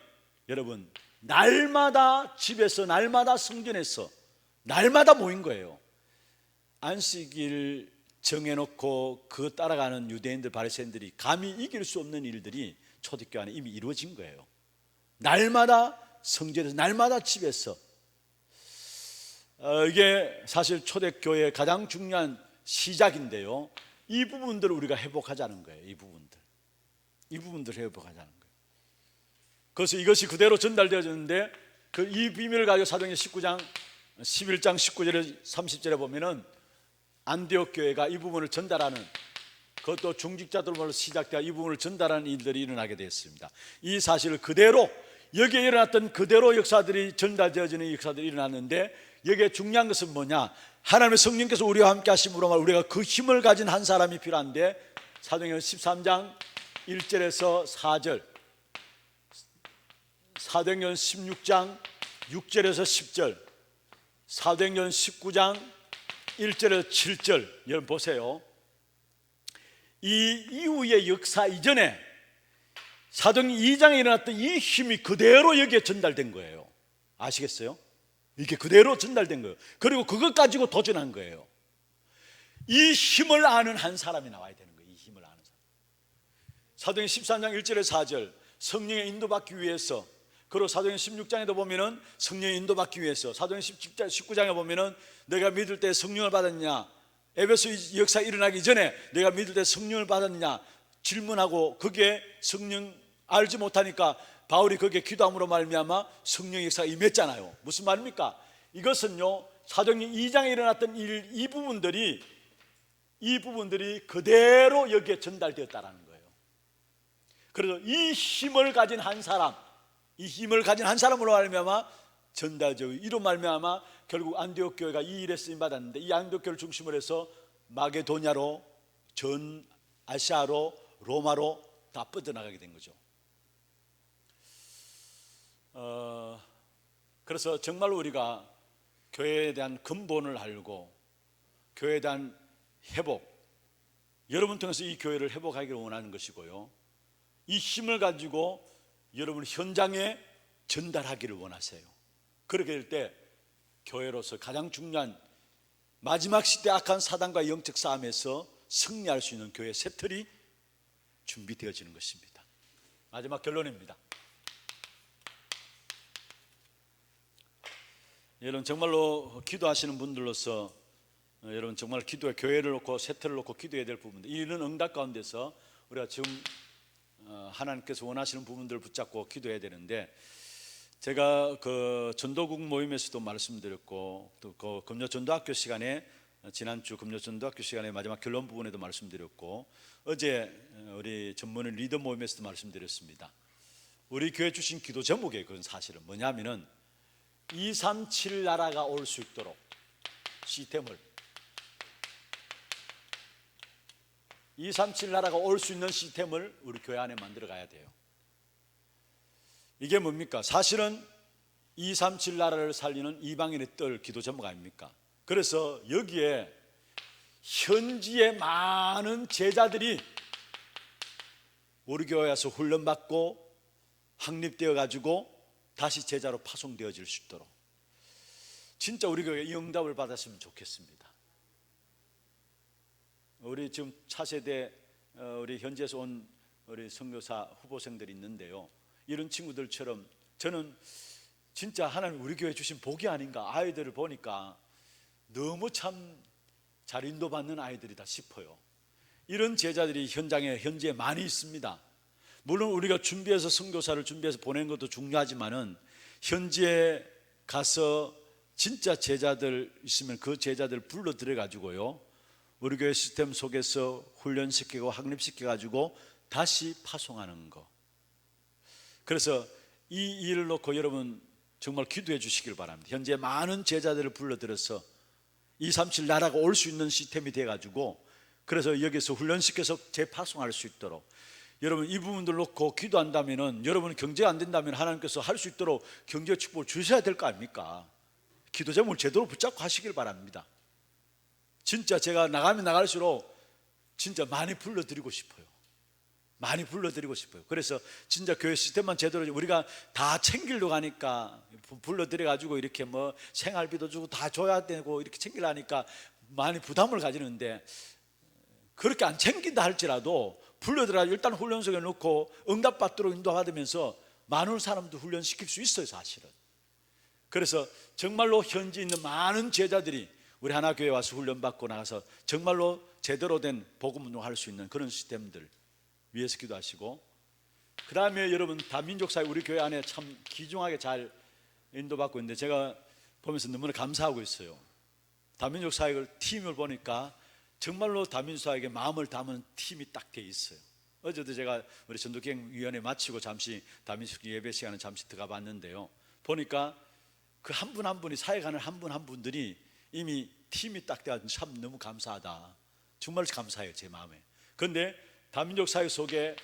여러분 날마다 집에서, 날마다 성전에서, 날마다 모인 거예요. 안식일 정해놓고 그 따라가는 유대인들, 바리새인들이 감히 이길 수 없는 일들이 초대교회 안에 이미 이루어진 거예요. 날마다 성전에서, 날마다 집에서. 이게 사실 초대교회의 가장 중요한 시작인데요, 이 부분들을 우리가 회복하자는 거예요. 이 부분들을 회복하자는 거예요. 그래서 이것이 그대로 전달되어졌는데, 이 비밀을 가지고 사도행전 19장 11장 19절에 30절에 보면은 안디옥 교회가 이 부분을 전달하는 그것도 중직자들로 시작되어 이 부분을 전달하는 일들이 일어나게 되었습니다. 이 사실을 그대로 여기에 일어났던 그대로 역사들이 전달되어지는 역사들이 일어났는데, 여기에 중요한 것은 뭐냐? 하나님의 성령께서 우리와 함께 하심으로 말 우리가 그 힘을 가진 한 사람이 필요한데, 사도행전 13장 1절에서 4절, 사도행전 16장 6절에서 10절, 사도행전 19장 1절에서 7절, 여러분 보세요. 이 이후의 역사 이전에 사도행전 2장에 일어났던 이 힘이 그대로 여기에 전달된 거예요. 아시겠어요? 이게 그대로 전달된 거예요. 그리고 그것 가지고 도전한 거예요. 이 힘을 아는 한 사람이 나와야 되는 거예요. 이 힘을 아는 사람. 사도행전 13장 1절에서 4절, 성령의 인도받기 위해서. 그리고 사도행전 16장에도 보면은 성령의 인도받기 위해서, 사도행전 19장에 보면은 내가 믿을 때 성령을 받았냐, 에베소 역사 일어나기 전에 내가 믿을 때 성령을 받았냐 질문하고, 그게 성령 알지 못하니까 바울이 거기에 기도함으로 말미암아 성령 역사가 임했잖아요. 무슨 말입니까? 이것은요, 사도행전 2장에 일어났던 일, 이 부분들이 그대로 여기에 전달되었다라는 거예요. 그래서 이 힘을 가진 한 사람, 이 힘을 가진 한 사람으로 말미암아 전달되고, 이로 말미암아 결국 안디옥 교회가 이 일에 쓰임 받았는데, 이 안디옥 교회를 중심으로 해서 마게도냐로, 전 아시아로, 로마로 다 뻗어나가게 된 거죠. 그래서 정말 우리가 교회에 대한 근본을 알고 교회에 대한 회복, 여러분 통해서 이 교회를 회복하기를 원하는 것이고요, 이 힘을 가지고 여러분 현장에 전달하기를 원하세요. 그렇게 될 때 교회로서 가장 중요한 마지막 시대 악한 사단과 영적 싸움에서 승리할 수 있는 교회 새 틀이 준비되어지는 것입니다. 마지막 결론입니다. 여러분 정말로 기도하시는 분들로서 여러분 정말 기도에 교회를 놓고 새 틀을 놓고 기도해야 될 부분들, 이런 응답 가운데서 우리가 지금 하나님께서 원하시는 부분들을 붙잡고 기도해야 되는데, 제가 그 전도국 모임에서도 말씀드렸고, 또 그 금요 전도학교 시간에, 지난주 금요 전도학교 시간에 마지막 결론 부분에도 말씀드렸고, 어제 우리 전문의 리더 모임에서도 말씀드렸습니다. 우리 교회 주신 기도 제목이에요. 그건 사실은 뭐냐면은 237 나라가 올 수 있도록 시스템을, 237 나라가 올 수 있는 시스템을 우리 교회 안에 만들어 가야 돼요. 이게 뭡니까? 사실은 237 나라를 살리는 이방인의 뜰 기도 제목 아닙니까? 그래서 여기에 현지의 많은 제자들이 우리 교회에 와서 훈련받고 확립되어 가지고 다시 제자로 파송되어질 수 있도록, 진짜 우리 교회에 이 응답을 받았으면 좋겠습니다. 우리 지금 차세대 우리 현지에서 온 우리 선교사 후보생들이 있는데요, 이런 친구들처럼 저는 진짜 하나님 우리 교회 주신 복이 아닌가, 아이들을 보니까 너무 참 잘 인도받는 아이들이다 싶어요. 이런 제자들이 현지에 많이 있습니다. 물론 우리가 준비해서 선교사를 준비해서 보낸 것도 중요하지만은, 현지에 가서 진짜 제자들 있으면 그 제자들 불러들여 가지고요, 우리 교회 시스템 속에서 훈련시키고 확립시켜 가지고 다시 파송하는 거. 그래서 이 일을 놓고 여러분 정말 기도해 주시길 바랍니다. 현재 많은 제자들을 불러들여서 237 나라가 올 수 있는 시스템이 돼 가지고, 그래서 여기서 훈련시켜서 재파송할 수 있도록, 여러분 이 부분들 놓고 기도한다면은, 여러분 경제가 안 된다면 하나님께서 할 수 있도록 경제 축복을 주셔야 될 거 아닙니까? 기도 제목을 제대로 붙잡고 하시길 바랍니다. 진짜 제가 나가면 나갈수록 진짜 많이 불러드리고 싶어요. 많이 불러드리고 싶어요. 그래서 진짜 교회 시스템만 제대로, 우리가 다 챙기려고 하니까 불러드려가지고 이렇게 뭐 생활비도 주고 다 줘야 되고 이렇게 챙기려니까 많이 부담을 가지는데, 그렇게 안 챙긴다 할지라도 불러들어가지고 일단 훈련소에 놓고 응답받도록 인도받으면서 많은 사람도 훈련시킬 수 있어요, 사실은. 그래서 정말로 현지에 있는 많은 제자들이 우리 하나교회 와서 훈련받고 나가서 정말로 제대로 된 복음 운동할 수 있는 그런 시스템들 위해서 기도하시고, 그 다음에 여러분 다민족 사회, 우리 교회 안에 참 귀중하게 잘 인도받고 있는데, 제가 보면서 너무나 감사하고 있어요. 다민족 사회 팀을 보니까 정말로 다민수사에게 마음을 담은 팀이 딱 돼 있어요. 어제도 제가 우리 전도기획위원회 마치고 잠시 다민수 예배 시간에 잠시 들어가 봤는데요, 보니까 그 한 분 한 분이, 사역하는 한 분 한 분들이 이미 팀이 딱 돼가지고 참 너무 감사하다, 정말 감사해요, 제 마음에. 그런데 다민족 사역 속에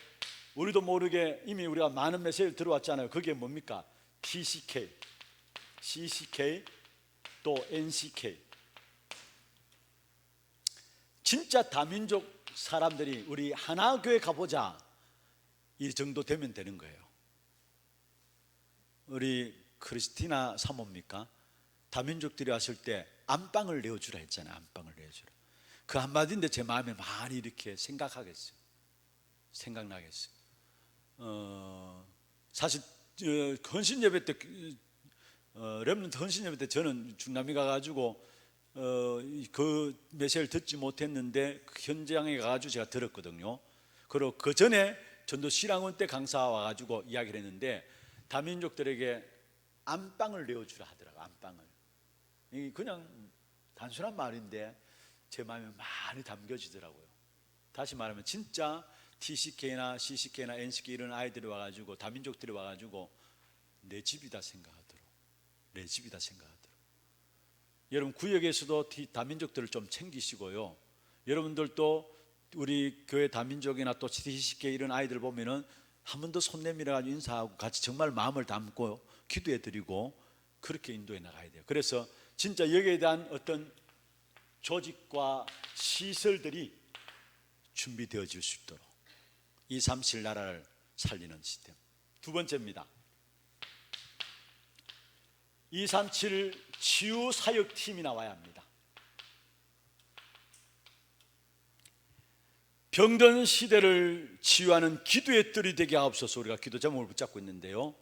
우리도 모르게 이미 우리가 많은 메시지를 들어왔잖아요. 그게 뭡니까? TCK, CCK, 또 NCK. 진짜 다민족 사람들이 우리 하나교회 가보자, 이 정도 되면 되는 거예요. 우리 크리스티나 사모입니까? 다민족들이 왔을 때 안방을 내어주라 했잖아요. 안방을 내어주라. 그 한마디인데 제 마음에 많이 이렇게 생각나겠어요. 사실 헌신 예배 때, 렘넌트 헌신 예배 때 저는 중남미 가가지고 그 메시지를 듣지 못했는데 그 현장에 가가지고 제가 들었거든요. 그리고 그 전에 전도 신앙원 때 강사 와가지고 이야기를 했는데 다민족들에게 안방을 내어주라 하더라고요. 안방을. 이게 그냥 단순한 말인데 제 마음에 많이 담겨지더라고요. 다시 말하면 진짜 TCK나 CCK나 NCK 이런 아이들이 와가지고, 다민족들이 와가지고 내 집이다 생각하도록, 내 집이다 생각하도록. 여러분 구역에서도 다민족들을 좀 챙기시고요. 여러분들도 우리 교회 다민족이나 또 TCK 이런 아이들 보면은 한 번 더 손 내밀어가지고 인사하고 같이 정말 마음을 담고 기도해드리고 그렇게 인도해 나가야 돼요. 그래서 진짜 여기에 대한 어떤 조직과 시설들이 준비되어질 수 있도록 237 나라를 살리는 시스템. 두 번째입니다. 237 치유사역팀이 나와야 합니다. 병든 시대를 치유하는 기도의 뜰이 되게 하옵소서. 우리가 기도 제목을 붙잡고 있는데요,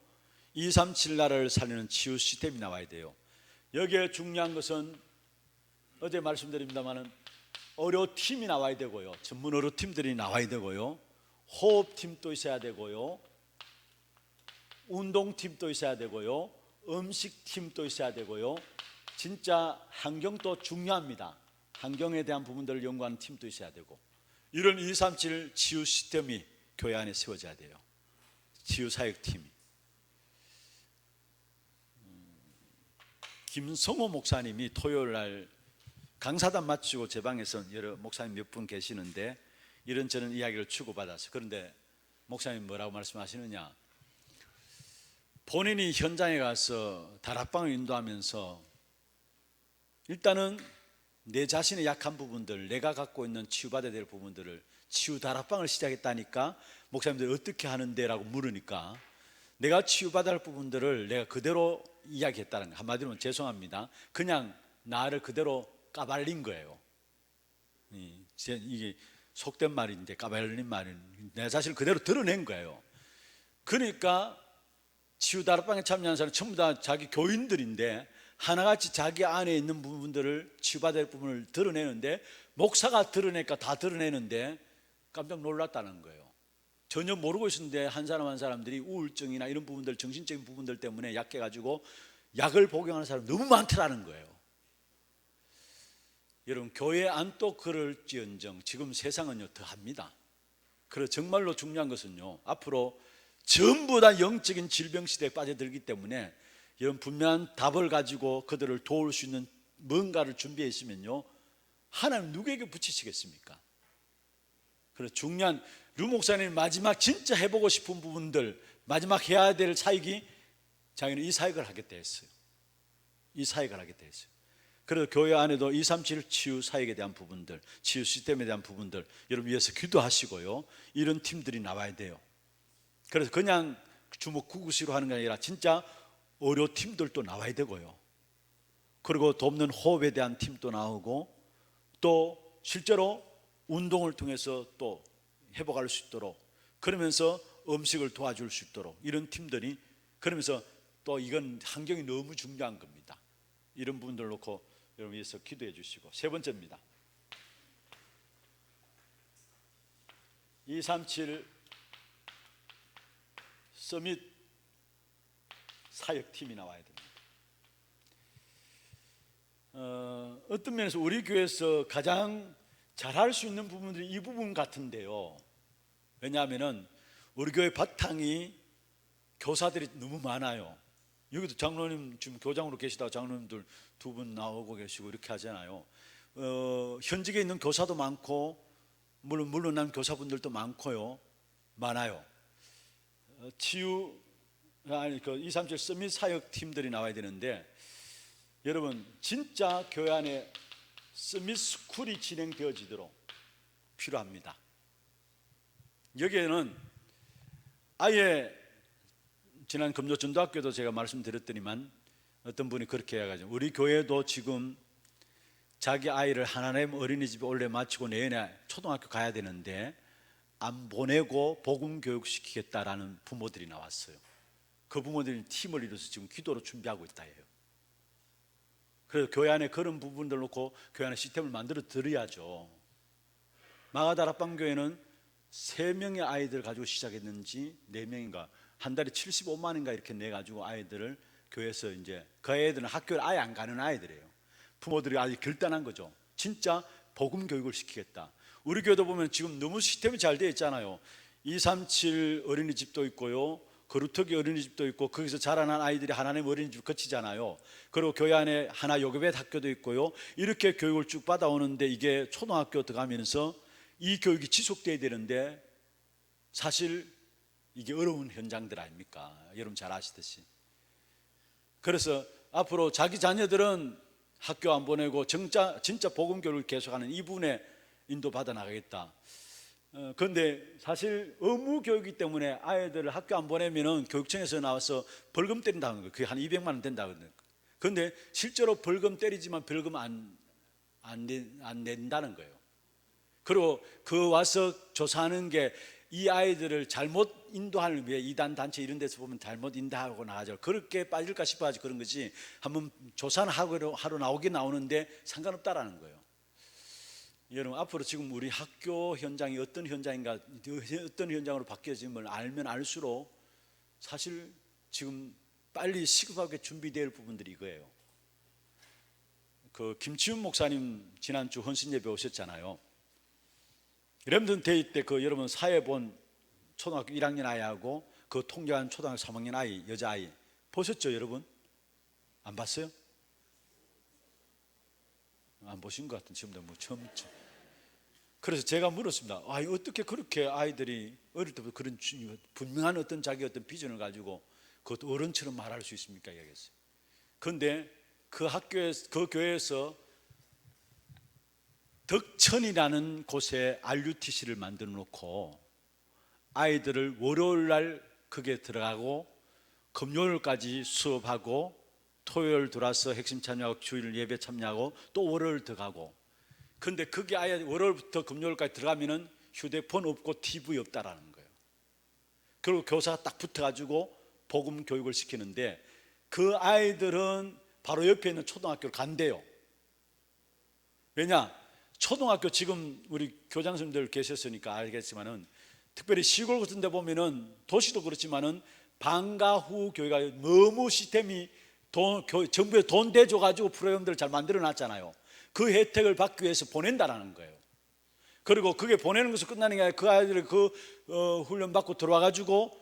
237 나라를 살리는 치유 시스템이 나와야 돼요. 여기에 중요한 것은 어제 말씀드립니다마는 의료팀이 나와야 되고요, 전문 의료팀들이 나와야 되고요, 호흡팀도 있어야 되고요, 운동팀도 있어야 되고요, 음식팀도 있어야 되고요. 진짜 환경도 중요합니다. 환경에 대한 부분들을 연구하는 팀도 있어야 되고, 이런 237 치유 시스템이 교회 안에 세워져야 돼요. 치유 사역팀이. 김성호 목사님이 토요일 날 강사단 마치고 제 방에서 여러 목사님 몇 분 계시는데 이런저런 이야기를 주고받았어요. 그런데 목사님 뭐라고 말씀하시느냐, 본인이 현장에 가서 다락방을 인도하면서 일단은 내 자신의 약한 부분들, 내가 갖고 있는 치유받아야 될 부분들을 치유 다락방을 시작했다니까, 목사님들이 어떻게 하는데? 라고 물으니까 내가 치유받아야 할 부분들을 내가 그대로 이야기했다는 거예요. 한마디로 죄송합니다, 그냥 나를 그대로 까발린 거예요. 이게 속된 말인데 까발린 말은 내 자신을 그대로 드러낸 거예요. 그러니까 치유 다락방에 참여한 사람은 전부 다 자기 교인들인데 하나같이 자기 안에 있는 부분들을, 치유받아야 할 부분을 드러내는데, 목사가 드러내니까 다 드러내는데 깜짝 놀랐다는 거예요. 전혀 모르고 있었는데 한 사람 한 사람들이 우울증이나 이런 부분들, 정신적인 부분들 때문에 약해가지고 약을 복용하는 사람이 너무 많더라는 거예요. 여러분, 교회 안 또 그럴지언정 지금 세상은요 더합니다. 그래서 정말로 중요한 것은요, 앞으로 전부 다 영적인 질병 시대에 빠져들기 때문에 이런 분명한 답을 가지고 그들을 도울 수 있는 뭔가를 준비해 있으면요, 하나님 누구에게 붙이시겠습니까? 그래서 중요한, 류 목사님 마지막 진짜 해보고 싶은 부분들, 마지막 해야 될 사역이, 자기는 이 사역을 하겠다 했어요. 이 사역을 하겠다 했어요. 그래서 교회 안에도 237 치유 사역에 대한 부분들, 치유 시스템에 대한 부분들 여러분 위해서 기도하시고요, 이런 팀들이 나와야 돼요. 그래서 그냥 주먹 구구시로 하는 게 아니라 진짜 의료팀들도 나와야 되고요, 그리고 돕는 호흡에 대한 팀도 나오고, 또 실제로 운동을 통해서 또 회복할 수 있도록, 그러면서 음식을 도와줄 수 있도록 이런 팀들이, 그러면서 또 이건 환경이 너무 중요한 겁니다. 이런 부분들 놓고 여러분 위해서 기도해 주시고, 세 번째입니다. 237 서밋 사역팀이 나와야 됩니다. 어떤 면에서 우리 교회에서 가장 잘할 수 있는 부분들이 이 부분 같은데요. 왜냐하면은 우리 교회 바탕이 교사들이 너무 많아요. 여기도 장로님 지금 교장으로 계시다가 장로님들 두 분 나오고 계시고 이렇게 하잖아요. 현직에 있는 교사도 많고 물러난 교사분들도 많아요. 치유 아니 그 237 서밋 사역 팀들이 나와야 되는데, 여러분 진짜 교회 안에 서밋 스쿨이 진행되어지도록 필요합니다. 여기에는 아예 지난 금요 전도학교도 제가 말씀드렸더니만 어떤 분이 그렇게 해가지고, 우리 교회도 지금 자기 아이를 하나님 어린이집에 올려 마치고 내년에 초등학교 가야 되는데 안 보내고 복음 교육 시키겠다라는 부모들이 나왔어요. 그 부모들이 팀을 이뤄서 지금 기도로 준비하고 있다 해요. 그래서 교회 안에 그런 부분들 놓고 교회 안에 시스템을 만들어 드려야죠. 마가다락방 교회는 3명의 아이들 가지고 시작했는지 4명인가 한 달에 75만 원인가 이렇게 내 가지고 아이들을 교회에서, 이제 그 애들은 학교를 아예 안 가는 아이들이에요. 부모들이 아주 결단한 거죠. 진짜 복음 교육을 시키겠다. 우리 교회도 보면 지금 너무 시스템이 잘 되어 있잖아요. 237 어린이집도 있고요, 거루터기 어린이집도 있고, 거기서 자라난 아이들이 하나님 어린이집을 거치잖아요. 그리고 교회 안에 하나 요괴벳 학교도 있고요. 이렇게 교육을 쭉 받아오는데, 이게 초등학교 들어가면서 이 교육이 지속돼야 되는데 사실 이게 어려운 현장들 아닙니까? 여러분 잘 아시듯이. 그래서 앞으로 자기 자녀들은 학교 안 보내고 진짜 복음 교육을 계속하는 이분에 인도받아 나가겠다. 그런데 사실 의무 교육이기 때문에 아이들을 학교 안 보내면은 교육청에서 나와서 벌금 때린다는 거예요. 그게 한 200만 원 된다거든요. 그런데 실제로 벌금 때리지만 벌금 안 낸다는 거예요. 그리고 그 와서 조사하는 게 이 아이들을 잘못 인도하는 위해 이단 단체 이런 데서 보면 잘못 인도하고 나가죠. 그렇게 빠질까 싶어가지고 그런 거지, 한번 조사는 하러 나오긴 나오는데 상관없다라는 거예요. 여러분 앞으로 지금 우리 학교 현장이 어떤 현장인가, 어떤 현장으로 바뀌어짐을 알면 알수록 사실 지금 빨리 시급하게 준비될 부분들이 이거예요. 그 김치훈 목사님 지난주 헌신 예배 오셨잖아요. 렘든 데이 때 그 여러분 사회 본 초등학교 1학년 아이하고 그 통교한 초등학교 3학년 아이, 여자아이 보셨죠 여러분? 안 봤어요? 안 보신 것 같은, 지금도 뭐 처음. 그래서 제가 물었습니다. 어떻게 그렇게 아이들이 어릴 때부터 그런 분명한 어떤 자기 어떤 비전을 가지고 그것도 어른처럼 말할 수 있습니까? 이야기했어요. 그런데 그 학교에서, 그 교회에서 덕천이라는 곳에 RUTC를 만들어 놓고 아이들을 월요일 날 그게 들어가고 금요일까지 수업하고 토요일 들어와서 핵심 참여하고 주일 예배 참여하고 또 월요일 들어가고. 근데 그게 아예 월요일부터 금요일까지 들어가면은 휴대폰 없고 TV 없다라는 거예요. 그리고 교사가 딱 붙어가지고 복음 교육을 시키는데, 그 아이들은 바로 옆에 있는 초등학교를 간대요. 왜냐? 초등학교 지금 우리 교장 선생님들 계셨으니까 알겠지만은, 특별히 시골 같은 데 보면은 도시도 그렇지만은 방과 후 교육가 너무 시스템이 정부에 돈 대줘 가지고 프로그램들을 잘 만들어 놨잖아요. 그 혜택을 받기 위해서 보낸다라는 거예요. 그리고 그게 보내는 것으로 끝나는 게 아니라 그 아이들을 훈련 받고 들어와 가지고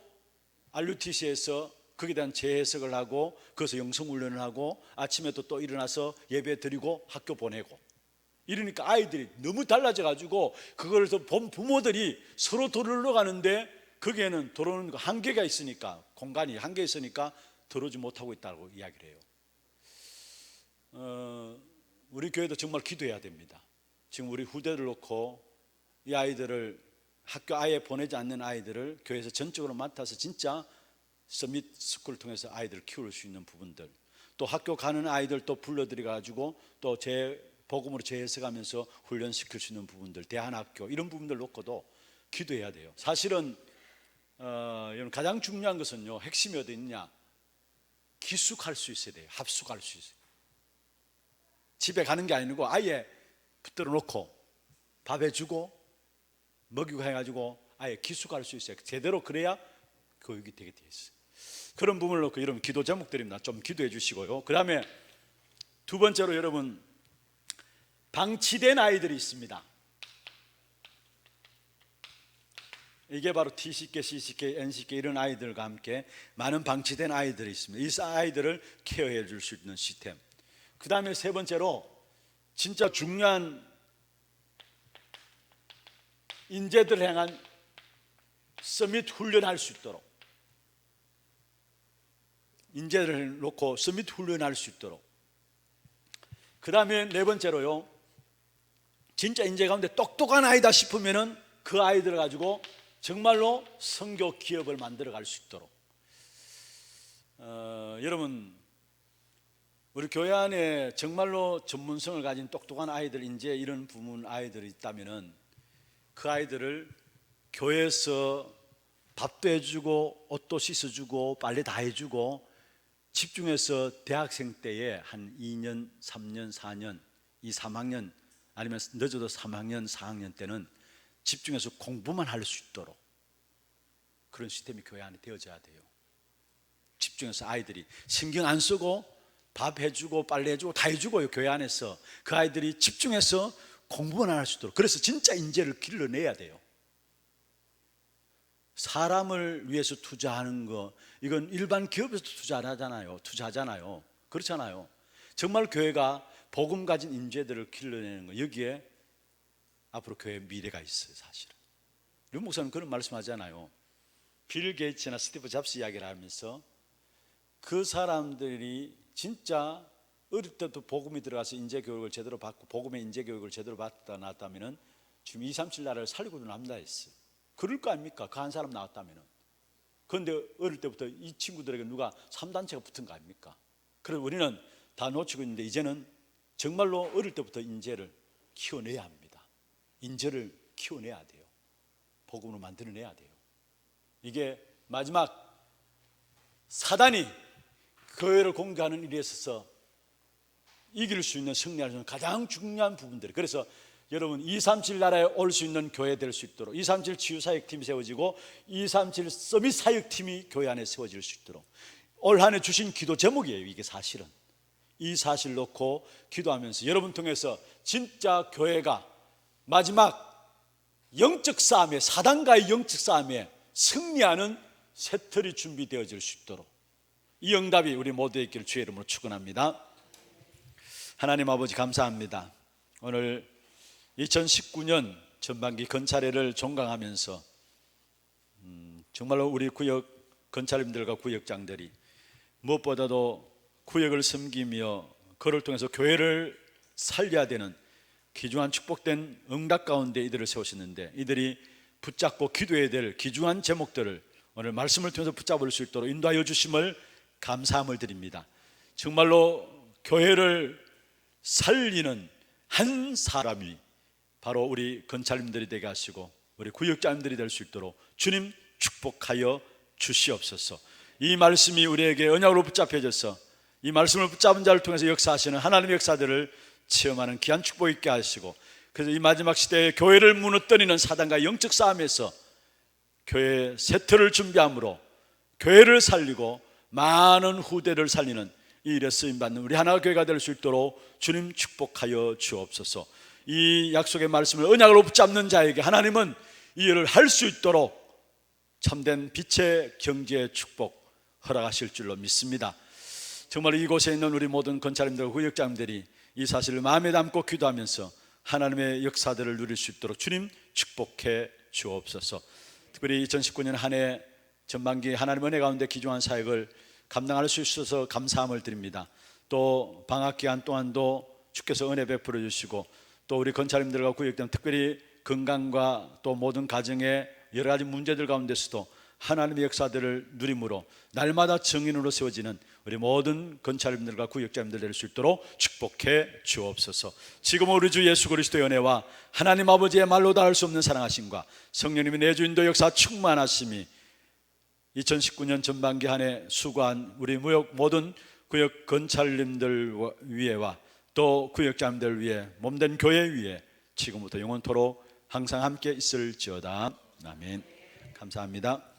RUTC에서 거기에 대한 재해석을 하고, 그래서 영성 훈련을 하고 아침에 또 일어나서 예배 드리고 학교 보내고. 이러니까 아이들이 너무 달라져 가지고 그걸 본 부모들이 서로 들어오러 가는데 거기에는 들어오는 한계가 있으니까, 공간이 한계 있으니까 들어오지 못하고 있다고 이야기를 해요. 우리 교회도 정말 기도해야 됩니다. 지금 우리 후대를 놓고 이 아이들을 학교 아예 보내지 않는 아이들을 교회에서 전적으로 맡아서 진짜 서밋 스쿨을 통해서 아이들을 키울 수 있는 부분들, 또 학교 가는 아이들 또 불러들여 가지고 또 복음으로 재해석하면서 훈련시킬 수 있는 부분들, 대안학교 이런 부분들 놓고도 기도해야 돼요. 사실은 가장 중요한 것은요, 핵심이 어디 있냐, 기숙할 수 있어야 돼요. 합숙할 수 있어요. 집에 가는 게 아니고 아예 붙들어 놓고 밥 해주고 먹이고 해가지고 아예 기숙할 수 있어요. 제대로 그래야 교육이 되게 돼 있어요. 그런 부분을 놓고 여러분 기도 제목드립니다. 좀 기도해 주시고요. 그 다음에 두 번째로 여러분, 방치된 아이들이 있습니다. 이게 바로 T식계, C식계, N식계 이런 아이들과 함께 많은 방치된 아이들이 있습니다. 이 아이들을 케어해 줄 수 있는 시스템. 그 다음에 세 번째로 진짜 중요한 인재들을 향한 서밋 훈련할 수 있도록, 인재를 놓고 서밋 훈련할 수 있도록. 그 다음에 네 번째로요, 진짜 인재 가운데 똑똑한 아이다 싶으면은 그 아이들을 가지고 정말로 선교 기업을 만들어 갈 수 있도록. 여러분, 우리 교회 안에 정말로 전문성을 가진 똑똑한 아이들, 인재 이런 부문 아이들이 있다면은 그 아이들을 교회에서 밥도 해주고 옷도 씻어주고 빨래 다 해주고 집중해서 대학생 때에 한 2년, 3년, 4년, 2, 3학년 아니면 늦어도 3학년, 4학년 때는 집중해서 공부만 할 수 있도록 그런 시스템이 교회 안에 되어져야 돼요. 집중해서 아이들이 신경 안 쓰고 밥 해주고 빨래 해주고 다 해주고요. 교회 안에서 그 아이들이 집중해서 공부만 할 수 있도록. 그래서 진짜 인재를 길러내야 돼요. 사람을 위해서 투자하는 거, 이건 일반 기업에서 투자하잖아요. 그렇잖아요. 정말 교회가 복음 가진 인재들을 길러내는 거, 여기에 앞으로 교회의 미래가 있어요. 사실은 류 목사는 그런 말씀하잖아요. 빌 게이츠나 스티브 잡스 이야기를 하면서 그 사람들이 진짜 어릴 때부터 복음이 들어가서 인재 교육을 제대로 받고 복음의 인재 교육을 제대로 받다 나왔다면은 지금 237 나라를 살리고 남다 했어요. 그럴 거 아닙니까? 그 한 사람 나왔다면은. 그런데 어릴 때부터 이 친구들에게 누가 3단체가 붙은 거 아닙니까? 그래서 우리는 다 놓치고 있는데 이제는 정말로 어릴 때부터 인재를 키워내야 합니다. 인재를 키워내야 돼요. 복음으로 만들어내야 돼요. 이게 마지막 사단이 교회를 공개하는 일에 있어서 이길 수 있는, 승리할 수 있는 가장 중요한 부분들. 그래서 여러분 237 나라에 올 수 있는 교회 될 수 있도록 237 치유사역팀이 세워지고 237 서밋 사역팀이 교회 안에 세워질 수 있도록 올 한 해 주신 기도 제목이에요. 이게 사실은 이 사실 놓고 기도하면서 여러분 통해서 진짜 교회가 마지막 영적 싸움에, 사단과의 영적 싸움에 승리하는 새틀이 준비되어질 수 있도록 이 응답이 우리 모두의 있기를 주의 이름으로 축원합니다. 하나님 아버지 감사합니다. 오늘 2019년 전반기 건차례를 종강하면서 정말로 우리 구역 건차님들과 구역장들이 무엇보다도 구역을 섬기며 그를 통해서 교회를 살려야 되는 귀중한 축복된 응답 가운데 이들을 세우셨는데 이들이 붙잡고 기도해야 될 귀중한 제목들을 오늘 말씀을 통해서 붙잡을 수 있도록 인도하여 주심을 감사함을 드립니다. 정말로 교회를 살리는 한 사람이 바로 우리 건찰님들이 되게 하시고 우리 구역장님들이 될 수 있도록 주님 축복하여 주시옵소서. 이 말씀이 우리에게 언약으로 붙잡혀져서 이 말씀을 붙잡은 자를 통해서 역사하시는 하나님의 역사들을 체험하는 귀한 축복 있게 하시고 그래서 이 마지막 시대에 교회를 무너뜨리는 사단과 영적 싸움에서 교회의 세틀을 준비함으로 교회를 살리고 많은 후대를 살리는 이 일에 쓰임받는 우리 하나교회가 될 수 있도록 주님 축복하여 주옵소서. 이 약속의 말씀을 언약으로 붙잡는 자에게 하나님은 이 일을 할 수 있도록 참된 빛의 경제의 축복 허락하실 줄로 믿습니다. 정말 이곳에 있는 우리 모든 건차님들과 구역장님들이 이 사실을 마음에 담고 기도하면서 하나님의 역사들을 누릴 수 있도록 주님 축복해 주옵소서. 특별히 2019년 한 해 전반기 하나님 은혜 가운데 귀중한 사역을 감당할 수 있어서 감사함을 드립니다. 또 방학기간 동안도 주께서 은혜 베풀어 주시고 또 우리 건차님들과 구역장 특별히 건강과 또 모든 가정의 여러 가지 문제들 가운데서도 하나님의 역사들을 누림으로 날마다 증인으로 세워지는 우리 모든 건차님들과 구역자님들 될 수 있도록 축복해 주옵소서. 지금 우리 주 예수 그리스도의 은혜와 하나님 아버지의 말로 다 할 수 없는 사랑하심과 성령님의 내주 인도 역사 충만하심이 2019년 전반기 한 해 수고한 우리 모든 구역 건찰님들 위에와 또 구역자님들 위에 몸된 교회 위에 지금부터 영원토록 항상 함께 있을지어다. 아멘. 감사합니다.